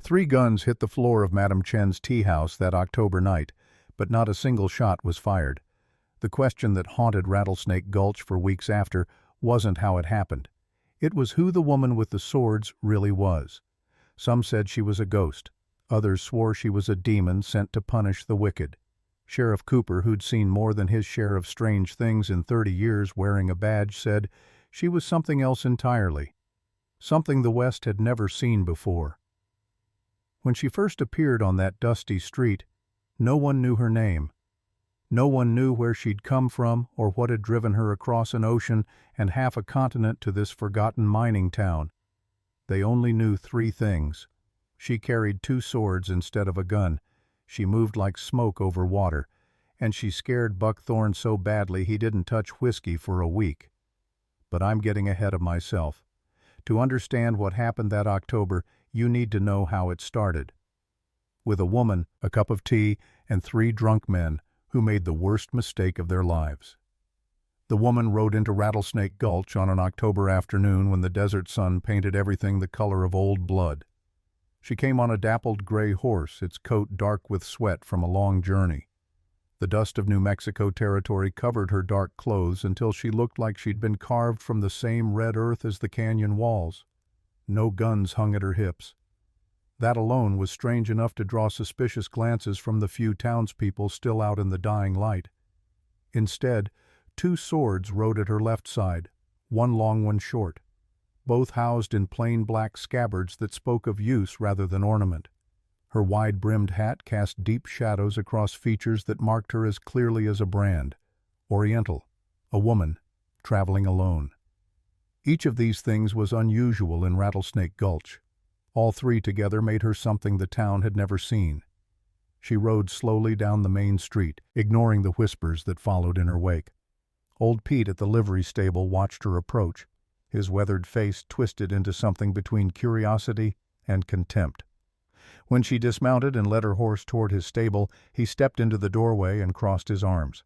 3 guns hit the floor of Madame Chen's tea house that October night, but not a single shot was fired. The question that haunted Rattlesnake Gulch for weeks after wasn't how it happened. It was who the woman with the swords really was. Some said she was a ghost. Others swore she was a demon sent to punish the wicked. Sheriff Cooper, who'd seen more than his share of strange things in 30 years wearing a badge, said she was something else entirely. Something the West had never seen before. When she first appeared on that dusty street, no one knew her name. No one knew where she'd come from or what had driven her across an ocean and half a continent to this forgotten mining town. They only knew 3 things. She carried 2 swords instead of a gun. She moved like smoke over water. And she scared Buck Thorne so badly he didn't touch whiskey for a week. But I'm getting ahead of myself. To understand what happened that October, you need to know how it started. With a woman, a cup of tea, and 3 drunk men who made the worst mistake of their lives. The woman rode into Rattlesnake Gulch on an October afternoon when the desert sun painted everything the color of old blood. She came on a dappled gray horse, its coat dark with sweat from a long journey. The dust of New Mexico territory covered her dark clothes until she looked like she'd been carved from the same red earth as the canyon walls. No guns hung at her hips. That alone was strange enough to draw suspicious glances from the few townspeople still out in the dying light. Instead, 2 swords rode at her left side, one long, one short, both housed in plain black scabbards that spoke of use rather than ornament. Her wide-brimmed hat cast deep shadows across features that marked her as clearly as a brand. Oriental, a woman, traveling alone. Each of these things was unusual in Rattlesnake Gulch. All 3 together made her something the town had never seen. She rode slowly down the main street, ignoring the whispers that followed in her wake. Old Pete at the livery stable watched her approach, his weathered face twisted into something between curiosity and contempt. When she dismounted and led her horse toward his stable, he stepped into the doorway and crossed his arms.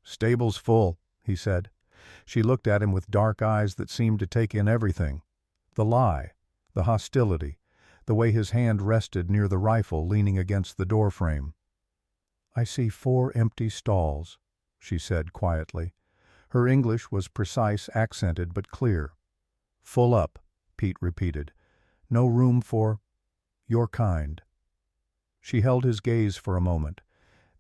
"Stable's full," he said. She looked at him with dark eyes that seemed to take in everything. The lie, the hostility, the way his hand rested near the rifle leaning against the doorframe. "I see 4 empty stalls," she said quietly. Her English was precise, accented, but clear. "Full up," Pete repeated. "No room for your kind." She held his gaze for a moment.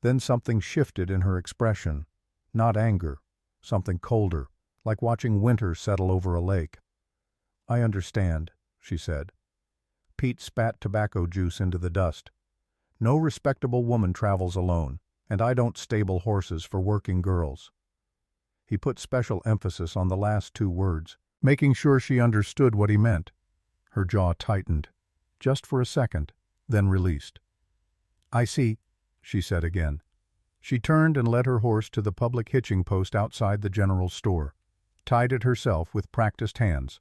Then something shifted in her expression. Not anger, something colder, like watching winter settle over a lake. "I understand," she said. Pete spat tobacco juice into the dust. "No respectable woman travels alone, and I don't stable horses for working girls." He put special emphasis on the last 2 words, making sure she understood what he meant. Her jaw tightened, just for a second, then released. "I see," she said again. She turned and led her horse to the public hitching post outside the general store, tied it herself with practiced hands.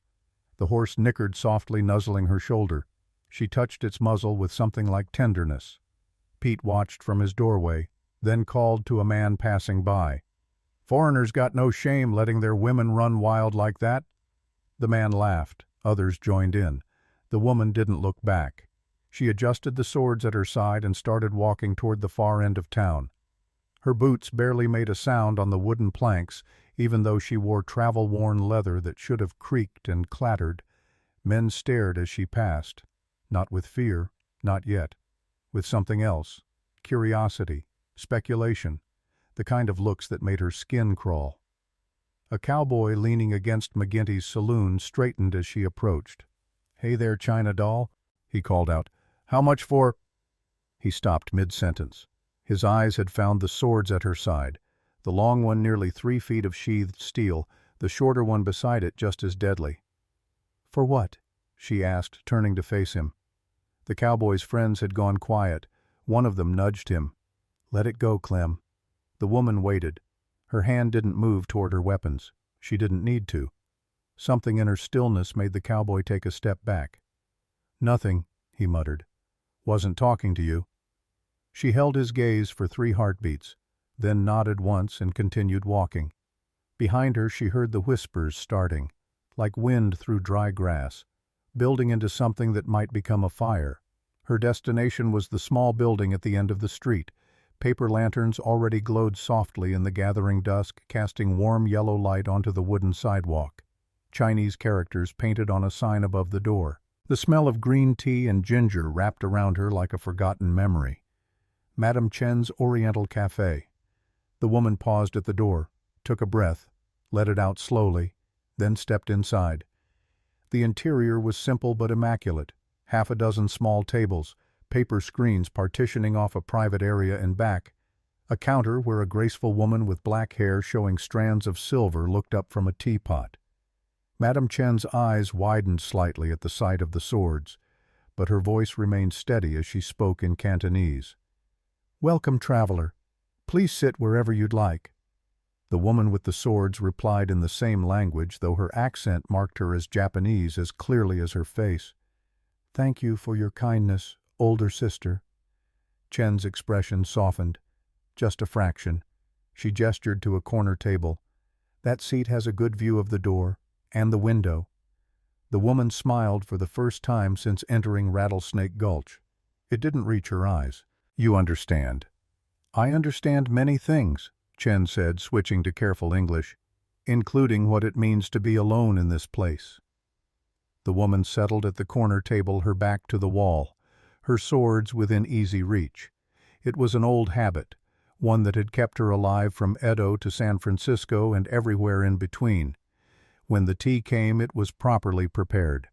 The horse nickered softly, nuzzling her shoulder. She touched its muzzle with something like tenderness. Pete watched from his doorway, then called to a man passing by. "Foreigners got no shame letting their women run wild like that." The man laughed. Others joined in. The woman didn't look back. She adjusted the swords at her side and started walking toward the far end of town. Her boots barely made a sound on the wooden planks, even though she wore travel-worn leather that should have creaked and clattered. Men stared as she passed. Not with fear, not yet. With something else. Curiosity, speculation, the kind of looks that made her skin crawl. A cowboy leaning against McGinty's saloon straightened as she approached. "Hey there, China doll," he called out. "How much for—" He stopped mid-sentence. His eyes had found the swords at her side, the long one nearly 3 feet of sheathed steel, the shorter one beside it just as deadly. "For what?" she asked, turning to face him. The cowboy's friends had gone quiet. One of them nudged him. "Let it go, Clem." The woman waited. Her hand didn't move toward her weapons. She didn't need to. Something in her stillness made the cowboy take a step back. "Nothing," he muttered. "Wasn't talking to you." She held his gaze for 3 heartbeats, then nodded once and continued walking. Behind her she heard the whispers starting, like wind through dry grass, building into something that might become a fire, Her destination was the small building at the end of the street. Paper lanterns already glowed softly in the gathering dusk, casting warm yellow light onto the wooden sidewalk. Chinese characters painted on a sign above the door. The smell of green tea and ginger wrapped around her like a forgotten memory. Madame Chen's Oriental Cafe. The woman paused at the door, took a breath, let it out slowly, then stepped inside. The interior was simple but immaculate. Half a dozen small tables, paper screens partitioning off a private area in back, a counter where a graceful woman with black hair showing strands of silver looked up from a teapot. Madame Chen's eyes widened slightly at the sight of the swords, but her voice remained steady as she spoke in Cantonese. "Welcome, traveler. Please sit wherever you'd like." The woman with the swords replied in the same language, though her accent marked her as Japanese as clearly as her face. "Thank you for your kindness, older sister." Chen's expression softened, just a fraction. She gestured to a corner table. "That seat has a good view of the door and the window." The woman smiled for the first time since entering Rattlesnake Gulch. It didn't reach her eyes. "You understand." "I understand many things," Chen said, switching to careful English, "including what it means to be alone in this place." The woman settled at the corner table, her back to the wall, her swords within easy reach. It was an old habit, one that had kept her alive from Edo to San Francisco and everywhere in between. When the tea came, it was properly prepared.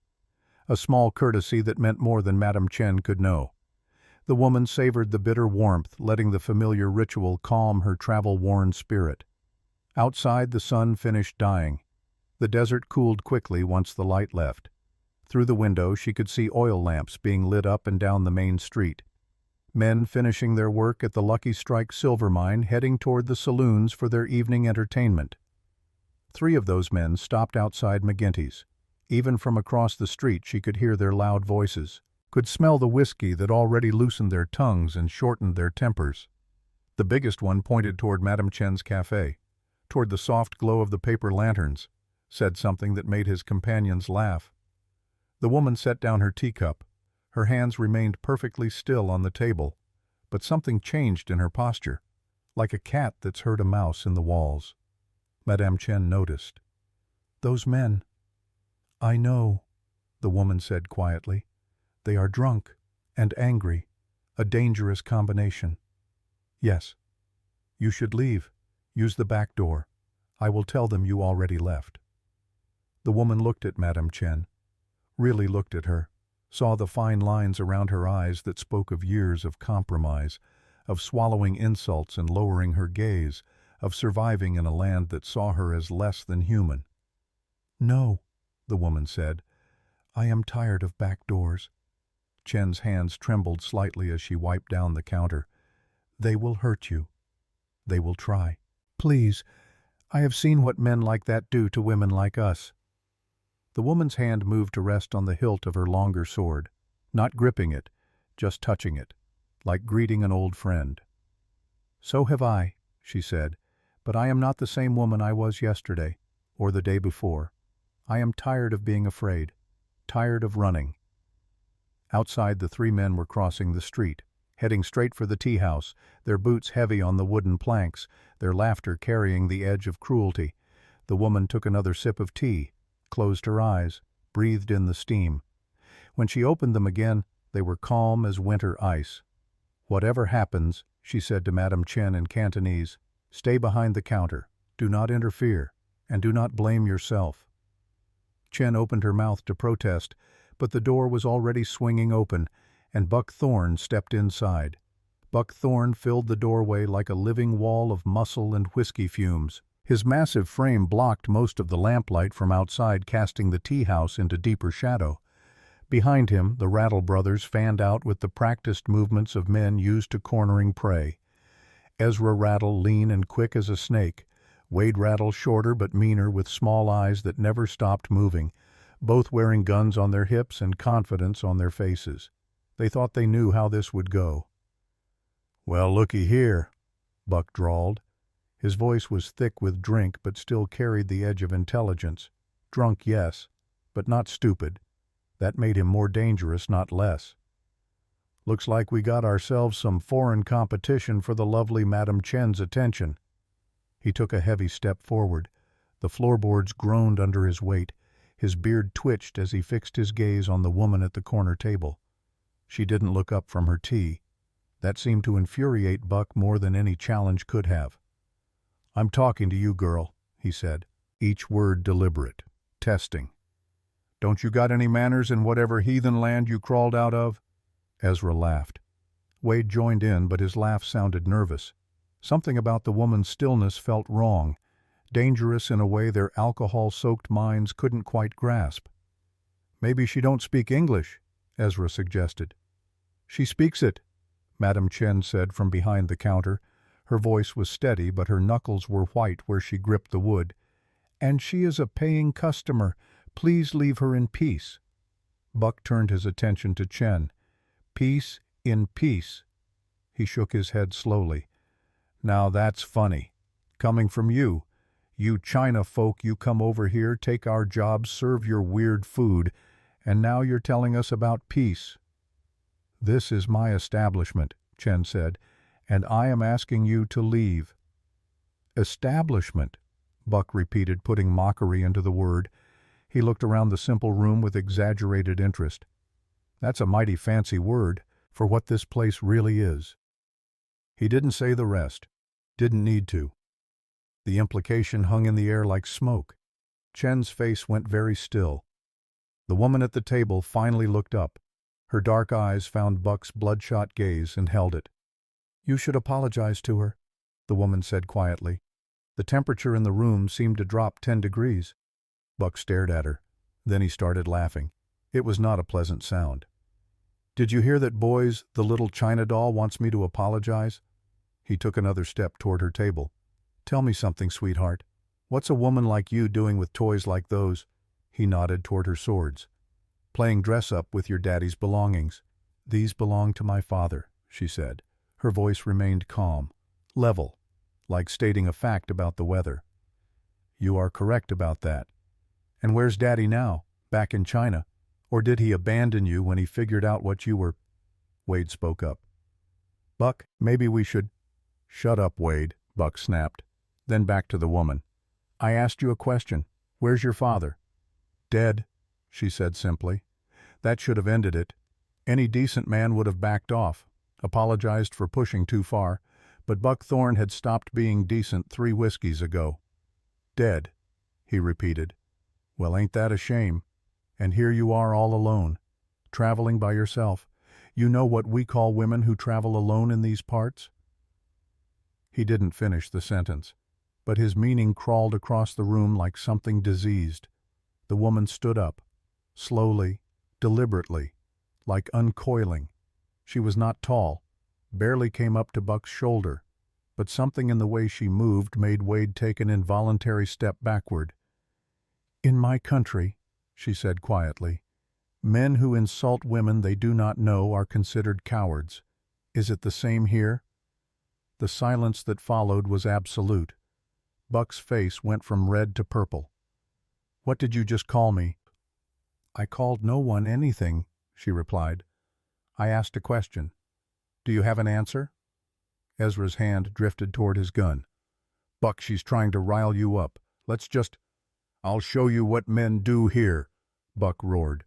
A small courtesy that meant more than Madame Chen could know. The woman savored the bitter warmth, letting the familiar ritual calm her travel-worn spirit. Outside, the sun finished dying. The desert cooled quickly once the light left. Through the window, she could see oil lamps being lit up and down the main street. Men finishing their work at the Lucky Strike silver mine, heading toward the saloons for their evening entertainment. 3 of those men stopped outside McGinty's. Even from across the street, she could hear their loud voices, could smell the whiskey that already loosened their tongues and shortened their tempers. The biggest one pointed toward Madame Chen's cafe, toward the soft glow of the paper lanterns, said something that made his companions laugh. The woman set down her teacup. Her hands remained perfectly still on the table, but something changed in her posture, like a cat that's heard a mouse in the walls. Madame Chen noticed. "Those men." "I know," the woman said quietly. "They are drunk and angry, a dangerous combination." "Yes. You should leave. Use the back door. I will tell them you already left." The woman looked at Madame Chen, really looked at her, saw the fine lines around her eyes that spoke of years of compromise, of swallowing insults and lowering her gaze, of surviving in a land that saw her as less than human. "No," the woman said. "I am tired of back doors." Chen's hands trembled slightly as she wiped down the counter. "They will hurt you. They will try. Please, I have seen what men like that do to women like us." The woman's hand moved to rest on the hilt of her longer sword, not gripping it, just touching it, like greeting an old friend. "So have I," she said, "but I am not the same woman I was yesterday, or the day before. I am tired of being afraid, tired of running." Outside, the 3 men were crossing the street, heading straight for the tea house, their boots heavy on the wooden planks, their laughter carrying the edge of cruelty. The woman took another sip of tea, closed her eyes, breathed in the steam. When she opened them again, they were calm as winter ice. "Whatever happens," she said to Madame Chen in Cantonese, "stay behind the counter, do not interfere, and do not blame yourself." Chen opened her mouth to protest, but the door was already swinging open, and Buck Thorne stepped inside. Buck Thorne filled the doorway like a living wall of muscle and whiskey fumes. His massive frame blocked most of the lamplight from outside, casting the tea house into deeper shadow. Behind him, the Rattle brothers fanned out with the practiced movements of men used to cornering prey. Ezra Rattle, lean and quick as a snake. Wade Rattle, shorter but meaner, with small eyes that never stopped moving, both wearing guns on their hips and confidence on their faces. They thought they knew how this would go. "Well, looky here," Buck drawled. His voice was thick with drink but still carried the edge of intelligence. Drunk, yes, but not stupid. That made him more dangerous, not less. Looks like we got ourselves some foreign competition for the lovely Madam Chen's attention. He took a heavy step forward. The floorboards groaned under his weight. His beard twitched as he fixed his gaze on the woman at the corner table. She didn't look up from her tea. That seemed to infuriate Buck more than any challenge could have. "I'm talking to you, girl," he said, each word deliberate, testing. "Don't you got any manners in whatever heathen land you crawled out of?" Ezra laughed. Wade joined in, but his laugh sounded nervous. Something about the woman's stillness felt wrong, dangerous in a way their alcohol-soaked minds couldn't quite grasp. "Maybe she don't speak English," Ezra suggested. "She speaks it," Madam Chen said from behind the counter. Her voice was steady, but her knuckles were white where she gripped the wood. "And she is a paying customer. Please leave her in peace." Buck turned his attention to Chen. "Peace in peace." He shook his head slowly. "Now that's funny. Coming from you. You China folk, you come over here, take our jobs, serve your weird food, and now you're telling us about peace." "This is my establishment," Chen said, "and I am asking you to leave." "Establishment," Buck repeated, putting mockery into the word. He looked around the simple room with exaggerated interest. "That's a mighty fancy word for what this place really is." He didn't say the rest. Didn't need to. The implication hung in the air like smoke. Chen's face went very still. The woman at the table finally looked up. Her dark eyes found Buck's bloodshot gaze and held it. "You should apologize to her," the woman said quietly. The temperature in the room seemed to drop 10 degrees. Buck stared at her. Then he started laughing. It was not a pleasant sound. "Did you hear that Boys, the little China doll, wants me to apologize?" He took another step toward her table. "Tell me something, sweetheart. What's a woman like you doing with toys like those?" He nodded toward her swords. "Playing dress-up with your daddy's belongings." "These belong to my father," she said. Her voice remained calm, level, like stating a fact about the weather. "You are correct about that. And where's Daddy now? Back in China? Or did he abandon you when he figured out what you were?" Wade spoke up. "Buck, maybe we should—" "Shut up, Wade," Buck snapped. Then back to the woman. "I asked you a question. Where's your father?" "Dead," she said simply. That should have ended it. Any decent man would have backed off, apologized for pushing too far, but Buck Thorne had stopped being decent 3 whiskeys ago. "Dead," he repeated. "Well, ain't that a shame? And here you are all alone, traveling by yourself. You know what we call women who travel alone in these parts?" He didn't finish the sentence, but his meaning crawled across the room like something diseased. The woman stood up, slowly, deliberately, like uncoiling. She was not tall, barely came up to Buck's shoulder, but something in the way she moved made Wade take an involuntary step backward. "In my country," she said quietly, "men who insult women they do not know are considered cowards. Is it the same here?" The silence that followed was absolute. Buck's face went from red to purple. "What did you just call me?" "I called no one anything," she replied. "I asked a question. Do you have an answer?" Ezra's hand drifted toward his gun. "Buck, she's trying to rile you up. Let's just—" "I'll show you what men do here," Buck roared.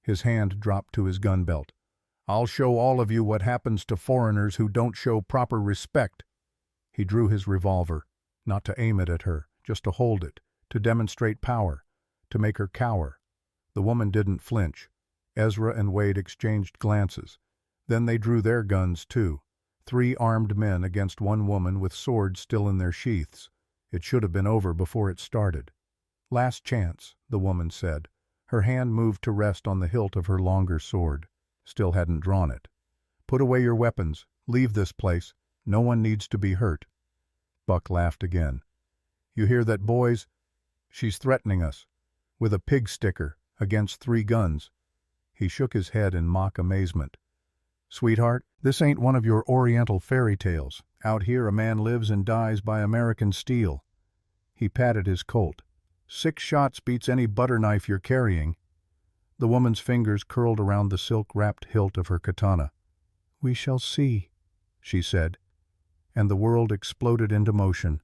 His hand dropped to his gun belt. "I'll show all of you what happens to foreigners who don't show proper respect." He drew his revolver, not to aim it at her, just to hold it, to demonstrate power, to make her cower. The woman didn't flinch. Ezra and Wade exchanged glances. Then they drew their guns, too. 3 armed men against 1 woman with swords still in their sheaths. It should have been over before it started. "Last chance," the woman said. Her hand moved to rest on the hilt of her longer sword. Still hadn't drawn it. "Put away your weapons. Leave this place. No one needs to be hurt." Buck laughed again. "You hear that, boys? She's threatening us. With a pig sticker, against 3 guns. He shook his head in mock amazement. "Sweetheart, this ain't one of your Oriental fairy tales. Out here a man lives and dies by American steel." He patted his Colt. 6 shots beats any butter knife you're carrying." The woman's fingers curled around the silk-wrapped hilt of her katana. "We shall see," she said, and the world exploded into motion.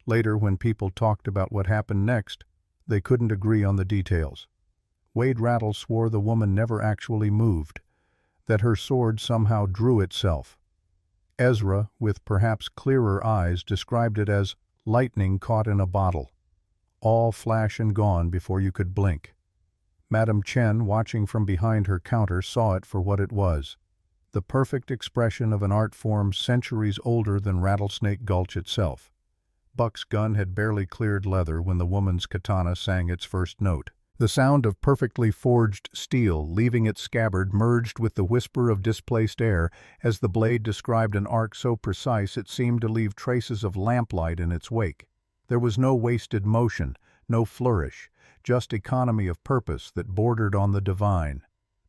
Later, when people talked about what happened next, they couldn't agree on the details. Wade Rattle swore the woman never actually moved, that her sword somehow drew itself. Ezra, with perhaps clearer eyes, described it as lightning caught in a bottle, all flash and gone before you could blink. Madame Chen, watching from behind her counter, saw it for what it was, the perfect expression of an art form centuries older than Rattlesnake Gulch itself. Buck's gun had barely cleared leather when the woman's katana sang its first note. The sound of perfectly forged steel leaving its scabbard merged with the whisper of displaced air as the blade described an arc so precise it seemed to leave traces of lamplight in its wake. There was no wasted motion, no flourish, just economy of purpose that bordered on the divine.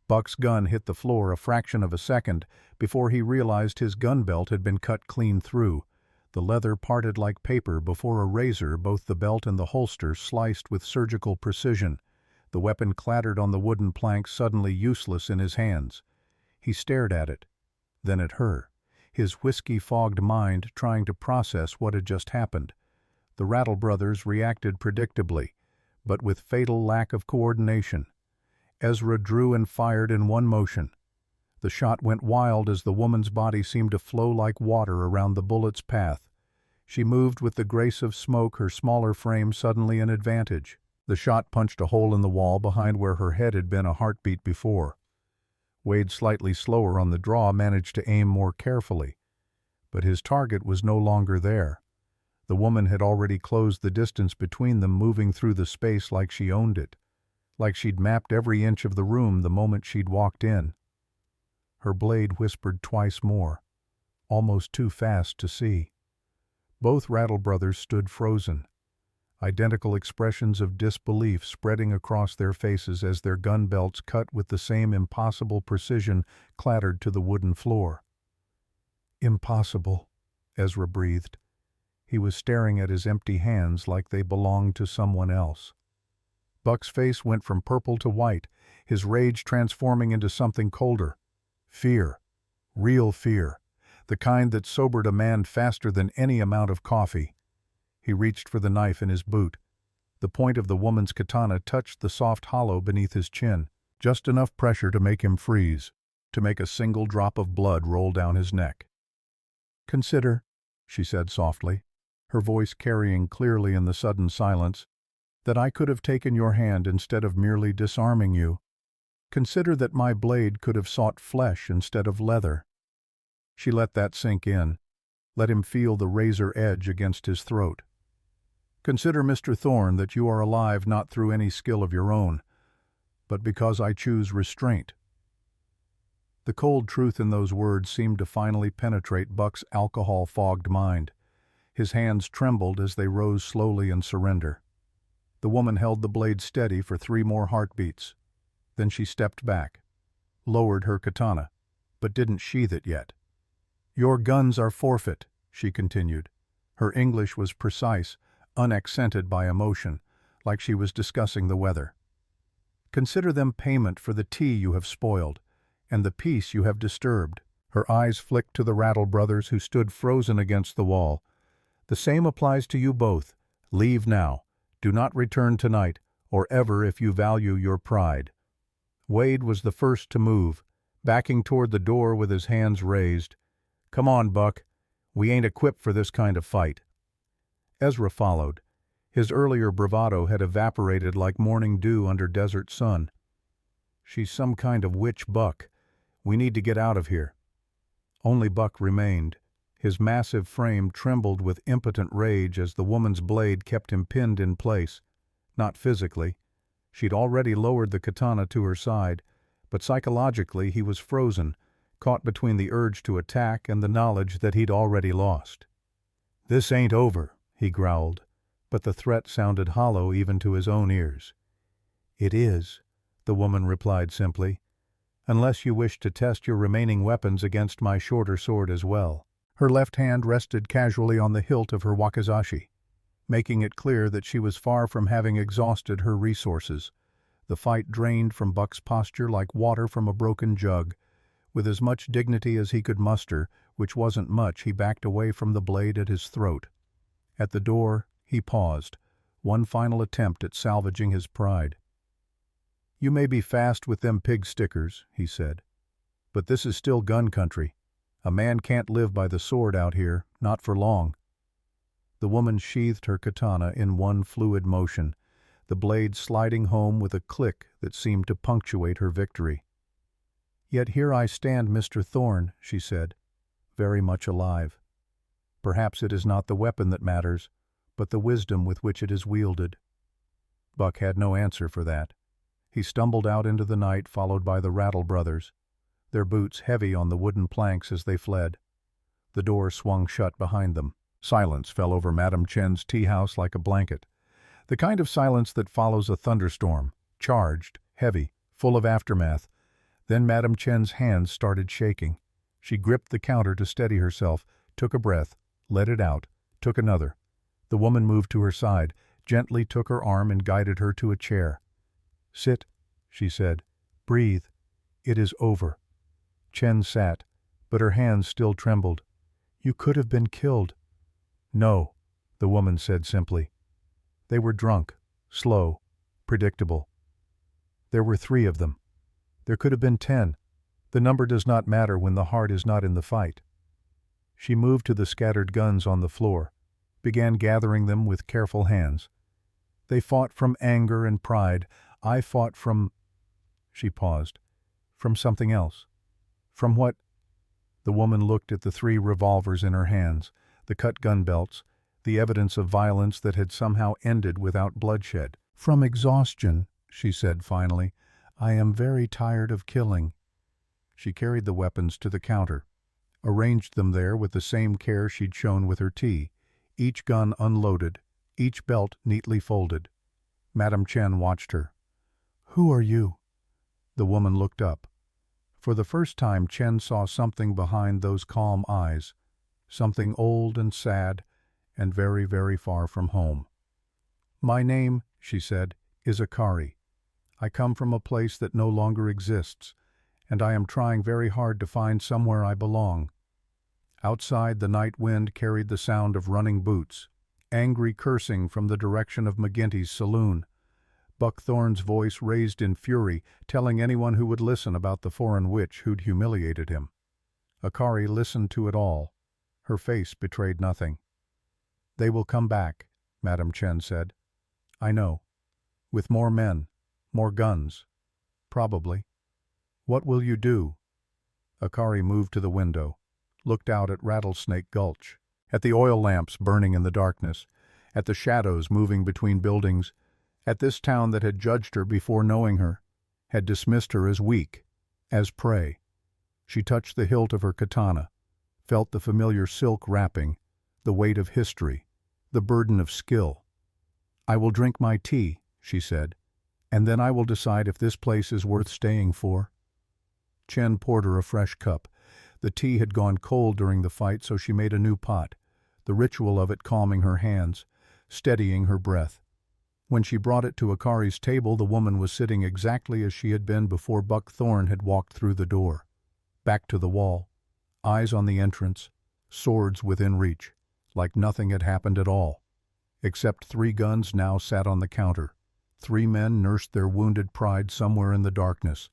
Buck's gun hit the floor a fraction of a second before he realized his gun belt had been cut clean through. The leather parted like paper before a razor, both the belt and the holster sliced with surgical precision. The weapon clattered on the wooden plank, suddenly useless in his hands. He stared at it, then at her, his whiskey-fogged mind trying to process what had just happened. The Rattle brothers reacted predictably, but with fatal lack of coordination. Ezra drew and fired in one motion. The shot went wild as the woman's body seemed to flow like water around the bullet's path. She moved with the grace of smoke, her smaller frame suddenly an advantage. The shot punched a hole in the wall behind where her head had been a heartbeat before. Wade, slightly slower on the draw, managed to aim more carefully. But his target was no longer there. The woman had already closed the distance between them, moving through the space like she owned it, like she'd mapped every inch of the room the moment she'd walked in. Her blade whispered twice more, almost too fast to see. Both Rattle brothers stood frozen, identical expressions of disbelief spreading across their faces as their gun belts, cut with the same impossible precision, clattered to the wooden floor. "Impossible," Ezra breathed. He was staring at his empty hands like they belonged to someone else. Buck's face went from purple to white, his rage transforming into something colder. Fear. Real fear. The kind that sobered a man faster than any amount of coffee. He reached for the knife in his boot. The point of the woman's katana touched the soft hollow beneath his chin, just enough pressure to make him freeze, to make a single drop of blood roll down his neck. "Consider," she said softly, her voice carrying clearly in the sudden silence, "that I could have taken your hand instead of merely disarming you. Consider that my blade could have sought flesh instead of leather." She let that sink in, let him feel the razor edge against his throat. "Consider, Mr. Thorne, that you are alive not through any skill of your own, but because I choose restraint." The cold truth in those words seemed to finally penetrate Buck's alcohol-fogged mind. His hands trembled as they rose slowly in surrender. The woman held the blade steady for 3 more heartbeats. Then she stepped back, lowered her katana, but didn't sheath it yet. "Your guns are forfeit," she continued. Her English was precise, unaccented by emotion, like she was discussing the weather. "Consider them payment for the tea you have spoiled, and the peace you have disturbed." Her eyes flicked to the Rattle brothers who stood frozen against the wall. "The same applies to you both. Leave now. Do not return tonight, or ever if you value your pride." Wade was the first to move, backing toward the door with his hands raised. "Come on, Buck. We ain't equipped for this kind of fight." Ezra followed. His earlier bravado had evaporated like morning dew under desert sun. "She's some kind of witch, Buck. We need to get out of here." Only Buck remained. His massive frame trembled with impotent rage as the woman's blade kept him pinned in place. Not physically. She'd already lowered the katana to her side, but psychologically he was frozen, caught between the urge to attack and the knowledge that he'd already lost. "This ain't over," he growled, but the threat sounded hollow even to his own ears. "It is," the woman replied simply, "unless you wish to test your remaining weapons against my shorter sword as well." Her left hand rested casually on the hilt of her wakizashi, making it clear that she was far from having exhausted her resources. The fight drained from Buck's posture like water from a broken jug. With as much dignity as he could muster, which wasn't much, he backed away from the blade at his throat. At the door, he paused, one final attempt at salvaging his pride. "You may be fast with them pig stickers," he said, "but this is still gun country. A man can't live by the sword out here, not for long." The woman sheathed her katana in one fluid motion, the blade sliding home with a click that seemed to punctuate her victory. "Yet here I stand, Mr. Thorne," she said, "very much alive. Perhaps it is not the weapon that matters, but the wisdom with which it is wielded." Buck had no answer for that. He stumbled out into the night, followed by the Rattle brothers, their boots heavy on the wooden planks as they fled. The door swung shut behind them. Silence fell over Madame Chen's tea house like a blanket, the kind of silence that follows a thunderstorm, charged, heavy, full of aftermath. Then Madame Chen's hands started shaking. She gripped the counter to steady herself, took a breath, let it out, took another. The woman moved to her side, gently took her arm and guided her to a chair. "Sit," she said. "Breathe. It is over." Chen sat, but her hands still trembled. "You could have been killed." "No," the woman said simply. "They were drunk, slow, predictable. There were 3 of them. There could have been 10. The number does not matter when the heart is not in the fight." She moved to the scattered guns on the floor, began gathering them with careful hands. "They fought from anger and pride. I fought from—" She paused. "From something else." "From what?" The woman looked at the 3 revolvers in her hands, the cut gun belts, the evidence of violence that had somehow ended without bloodshed. "From exhaustion," she said finally. "I am very tired of killing." She carried the weapons to the counter, arranged them there with the same care she'd shown with her tea, each gun unloaded, each belt neatly folded. Madame Chen watched her. "Who are you?" The woman looked up. For the first time Chen saw something behind those calm eyes, something old and sad and very, very far from home. "My name," she said, "is Akari. I come from a place that no longer exists, and I am trying very hard to find somewhere I belong." Outside, the night wind carried the sound of running boots, angry cursing from the direction of McGinty's saloon. Buck Thorne's voice raised in fury, telling anyone who would listen about the foreign witch who'd humiliated him. Akari listened to it all. Her face betrayed nothing. "They will come back," Madame Chen said. "I know. With more men, more guns. Probably. What will you do?" Akari moved to the window, looked out at Rattlesnake Gulch, at the oil lamps burning in the darkness, at the shadows moving between buildings, at this town that had judged her before knowing her, had dismissed her as weak, as prey. She touched the hilt of her katana, felt the familiar silk wrapping, the weight of history, the burden of skill. "I will drink my tea," she said, "and then I will decide if this place is worth staying for." Chen poured her a fresh cup. The tea had gone cold during the fight, so she made a new pot, the ritual of it calming her hands, steadying her breath. When she brought it to Akari's table, the woman was sitting exactly as she had been before Buck Thorne had walked through the door. Back to the wall, eyes on the entrance, swords within reach, like nothing had happened at all. Except 3 guns now sat on the counter. 3 men nursed their wounded pride somewhere in the darkness,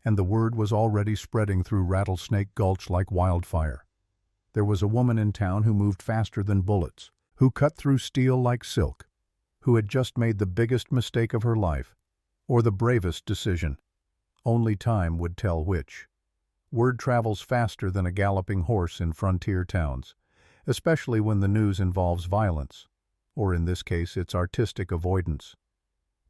and the word was already spreading through Rattlesnake Gulch like wildfire. There was a woman in town who moved faster than bullets, who cut through steel like silk, who had just made the biggest mistake of her life, or the bravest decision. Only time would tell which. Word travels faster than a galloping horse in frontier towns, especially when the news involves violence, or in this case its artistic avoidance.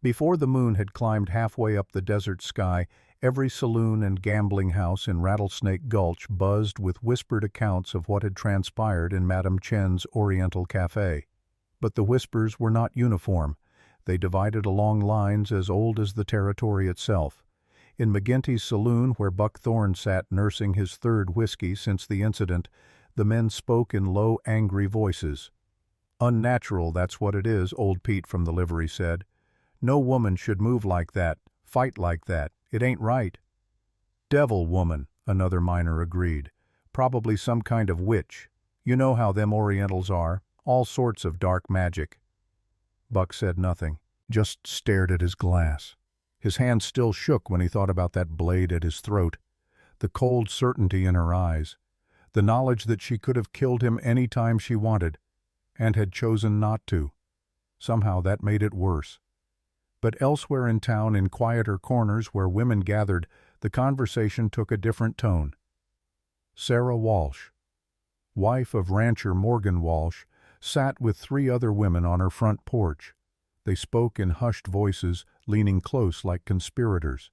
Before the moon had climbed halfway up the desert sky, every saloon and gambling house in Rattlesnake Gulch buzzed with whispered accounts of what had transpired in Madame Chen's Oriental Cafe. But the whispers were not uniform. They divided along lines as old as the territory itself. In McGinty's saloon, where Buck Thorne sat nursing his 3rd whiskey since the incident, the men spoke in low, angry voices. "Unnatural, that's what it is," old Pete from the livery said. "No woman should move like that, fight like that. It ain't right." "Devil woman," another miner agreed. Probably some kind of witch. You know how them Orientals are, all sorts of dark magic. Buck said nothing, just stared at his glass. His hand still shook when he thought about that blade at his throat, the cold certainty in her eyes, the knowledge that she could have killed him any time she wanted, and had chosen not to. Somehow that made it worse. But elsewhere in town, in quieter corners where women gathered, the conversation took a different tone. Sarah Walsh, wife of rancher Morgan Walsh, sat with 3 other women on her front porch. They spoke in hushed voices, leaning close like conspirators.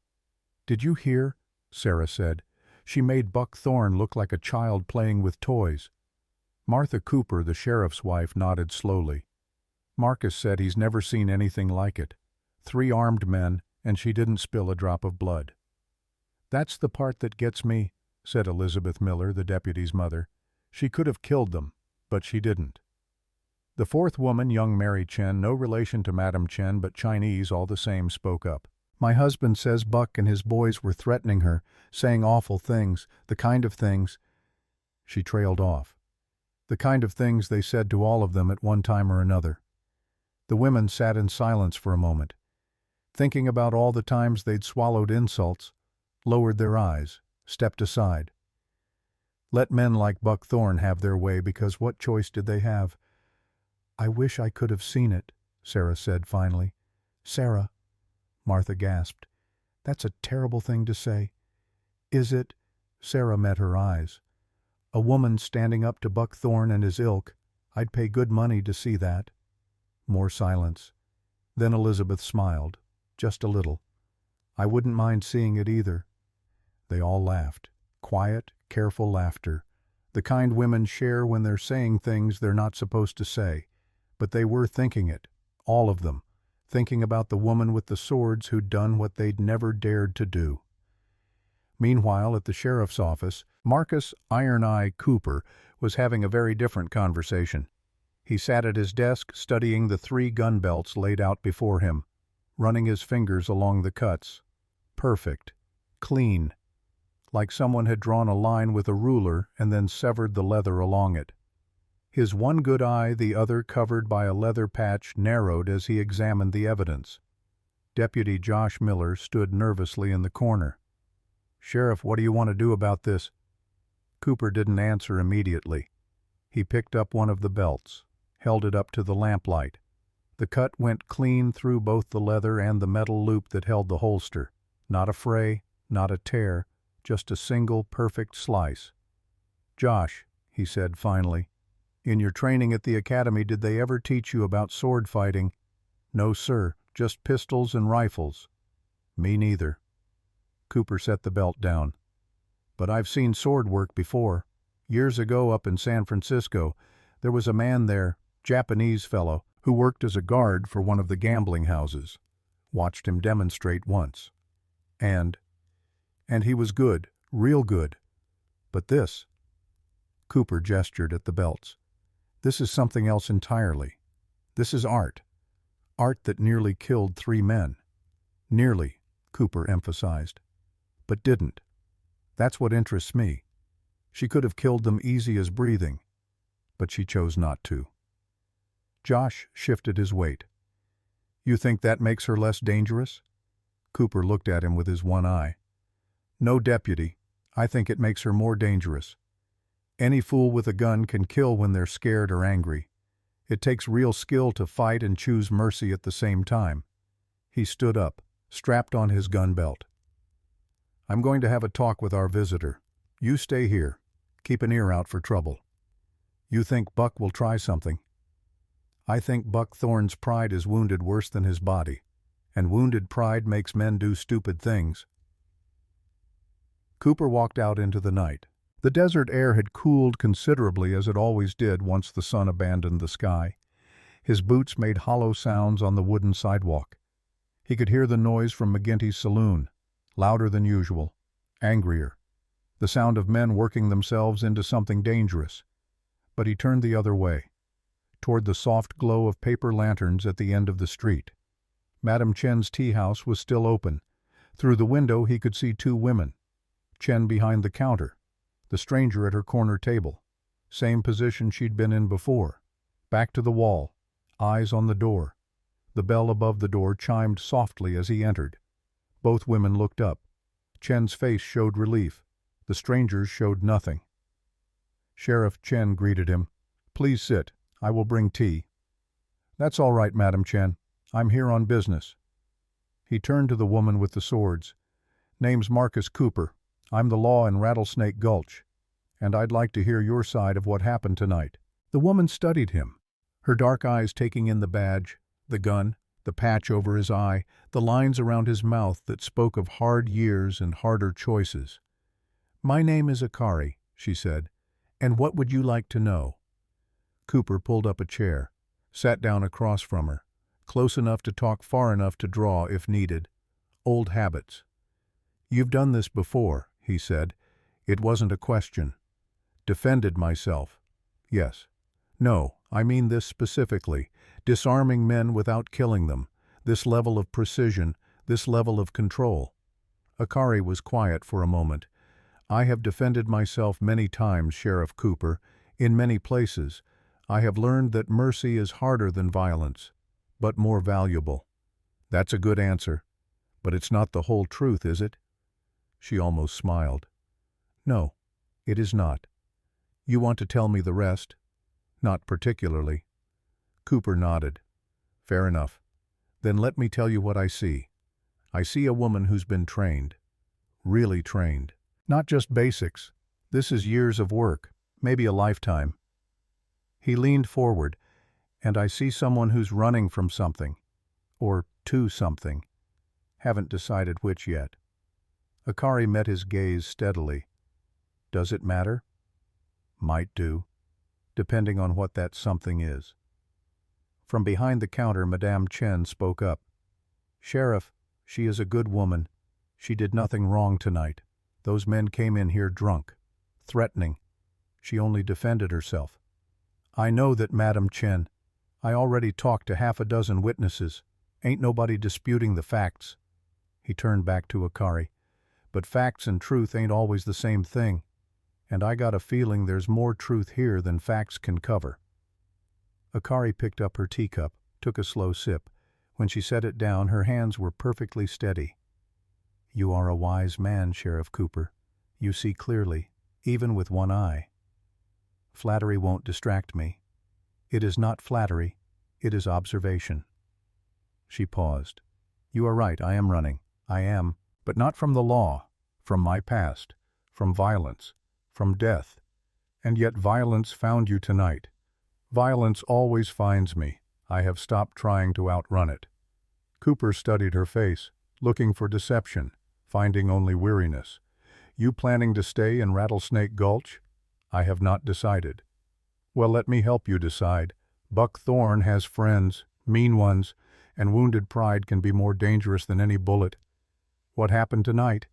"Did you hear?" Sarah said. "She made Buck Thorne look like a child playing with toys." Martha Cooper, the sheriff's wife, nodded slowly. "Marcus said he's never seen anything like it. 3 armed men, and she didn't spill a drop of blood." "That's the part that gets me," said Elizabeth Miller, the deputy's mother. "She could have killed them, but she didn't." The 4th woman, young Mary Chen, no relation to Madam Chen but Chinese all the same, spoke up. "My husband says Buck and his boys were threatening her, saying awful things, the kind of things—" She trailed off. "The kind of things they said to all of them at one time or another." The women sat in silence for a moment, thinking about all the times they'd swallowed insults, lowered their eyes, stepped aside. Let men like Buck Thorne have their way, because what choice did they have? "I wish I could have seen it," Sarah said finally. "Sarah," Martha gasped. "That's a terrible thing to say." "Is it?" Sarah met her eyes. "A woman standing up to Buck Thorne and his ilk. I'd pay good money to see that." More silence. Then Elizabeth smiled, just a little. "I wouldn't mind seeing it either." They all laughed. Quiet, careful laughter. The kind women share when they're saying things they're not supposed to say. But they were thinking it, all of them, thinking about the woman with the swords who'd done what they'd never dared to do. Meanwhile, at the sheriff's office, Marcus "Iron Eye" Cooper was having a very different conversation. He sat at his desk studying the 3 gun belts laid out before him, running his fingers along the cuts. Perfect. Clean. Like someone had drawn a line with a ruler and then severed the leather along it. His one good eye, the other covered by a leather patch, narrowed as he examined the evidence. Deputy Josh Miller stood nervously in the corner. "Sheriff, what do you want to do about this?" Cooper didn't answer immediately. He picked up one of the belts, held it up to the lamplight. The cut went clean through both the leather and the metal loop that held the holster. Not a fray, not a tear, just a single perfect slice. "Josh," he said finally, "in your training at the academy, did they ever teach you about sword fighting?" "No, sir, just pistols and rifles." "Me neither." Cooper set the belt down. "But I've seen sword work before. Years ago up in San Francisco, there was a man there, Japanese fellow, who worked as a guard for one of the gambling houses. Watched him demonstrate once. And he was good, real good. But this—" Cooper gestured at the belts. "This is something else entirely. This is art. Art that nearly killed 3 men. Nearly," Cooper emphasized. "But didn't. That's what interests me. She could have killed them easy as breathing, but she chose not to." Josh shifted his weight. "You think that makes her less dangerous?" Cooper looked at him with his one eye. "No, deputy. I think it makes her more dangerous. Any fool with a gun can kill when they're scared or angry. It takes real skill to fight and choose mercy at the same time." He stood up, strapped on his gun belt. "I'm going to have a talk with our visitor. You stay here. Keep an ear out for trouble. You think Buck will try something?" "I think Buck Thorne's pride is wounded worse than his body, and wounded pride makes men do stupid things." Cooper walked out into the night. The desert air had cooled considerably, as it always did once the sun abandoned the sky. His boots made hollow sounds on the wooden sidewalk. He could hear the noise from McGinty's saloon, louder than usual, angrier, the sound of men working themselves into something dangerous. But he turned the other way, toward the soft glow of paper lanterns at the end of the street. Madam Chen's tea house was still open. Through the window he could see 2 women. Chen behind the counter, the stranger at her corner table. Same position she'd been in before. Back to the wall, eyes on the door. The bell above the door chimed softly as he entered. Both women looked up. Chen's face showed relief. The stranger's showed nothing. Sheriff Chen greeted him. "Please sit. I will bring tea." "That's all right, Madam Chen. I'm here on business." He turned to the woman with the swords. "Name's Marcus Cooper. I'm the law in Rattlesnake Gulch, and I'd like to hear your side of what happened tonight." The woman studied him, her dark eyes taking in the badge, the gun, the patch over his eye, the lines around his mouth that spoke of hard years and harder choices. "My name is Akari," she said, "and what would you like to know?" Cooper pulled up a chair, sat down across from her, close enough to talk, far enough to draw if needed. Old habits. "You've done this before," he said. It wasn't a question. "Defended myself." "Yes." "No, I mean this specifically. Disarming men without killing them. This level of precision, this level of control." Akari was quiet for a moment. "I have defended myself many times, Sheriff Cooper, in many places. I have learned that mercy is harder than violence, but more valuable." "That's a good answer. But it's not the whole truth, is it?" She almost smiled. "No, it is not. You want to tell me the rest?" "Not particularly." Cooper nodded. "Fair enough. Then let me tell you what I see. I see a woman who's been trained. Really trained. Not just basics. This is years of work, maybe a lifetime." He leaned forward, "And I see someone who's running from something. Or to something. Haven't decided which yet." Akari met his gaze steadily. "Does it matter?" "Might do, depending on what that something is." From behind the counter, Madame Chen spoke up. "Sheriff, she is a good woman. She did nothing wrong tonight. Those men came in here drunk, threatening. She only defended herself." "I know that, Madam Chen. I already talked to half a dozen witnesses. Ain't nobody disputing the facts." He turned back to Akari. "But facts and truth ain't always the same thing. And I got a feeling there's more truth here than facts can cover." Akari picked up her teacup, took a slow sip. When she set it down, her hands were perfectly steady. "You are a wise man, Sheriff Cooper. You see clearly, even with one eye. Flattery won't distract me. It is not flattery, it is observation." She paused. "You are right, I am running. I am, but not from the law, from my past, from violence, from death. And yet violence found you tonight. Violence always finds me. I have stopped trying to outrun it." Cooper studied her face, looking for deception, finding only weariness. "You planning to stay in Rattlesnake Gulch?" "I have not decided." "Well, let me help you decide. Buck Thorne has friends, mean ones, and wounded pride can be more dangerous than any bullet. What happened tonight?"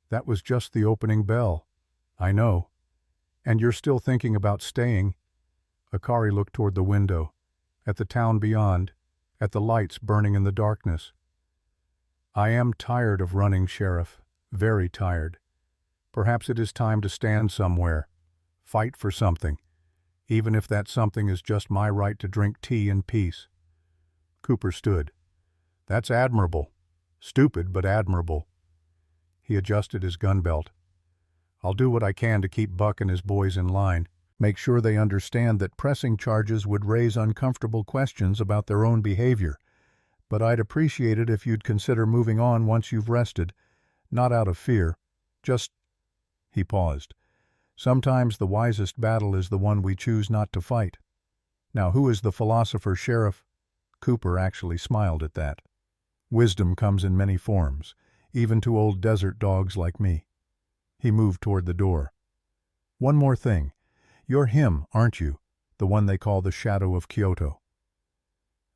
"That was just the opening bell." "I know. And you're still thinking about staying?" Akari looked toward the window, at the town beyond, at the lights burning in the darkness. "I am tired of running, Sheriff, very tired. Perhaps it is time to stand somewhere, fight for something, even if that something is just my right to drink tea in peace." Cooper stood. "That's admirable. Stupid, but admirable." He adjusted his gun belt. "I'll do what I can to keep Buck and his boys in line. Make sure they understand that pressing charges would raise uncomfortable questions about their own behavior. But I'd appreciate it if you'd consider moving on once you've rested. Not out of fear. Just—" He paused. "Sometimes the wisest battle is the one we choose not to fight. Now, who is the philosopher, Sheriff?" Cooper actually smiled at that. "Wisdom comes in many forms, even to old desert dogs like me." He moved toward the door. "One more thing. You're him, aren't you? The one they call the Shadow of Kyoto."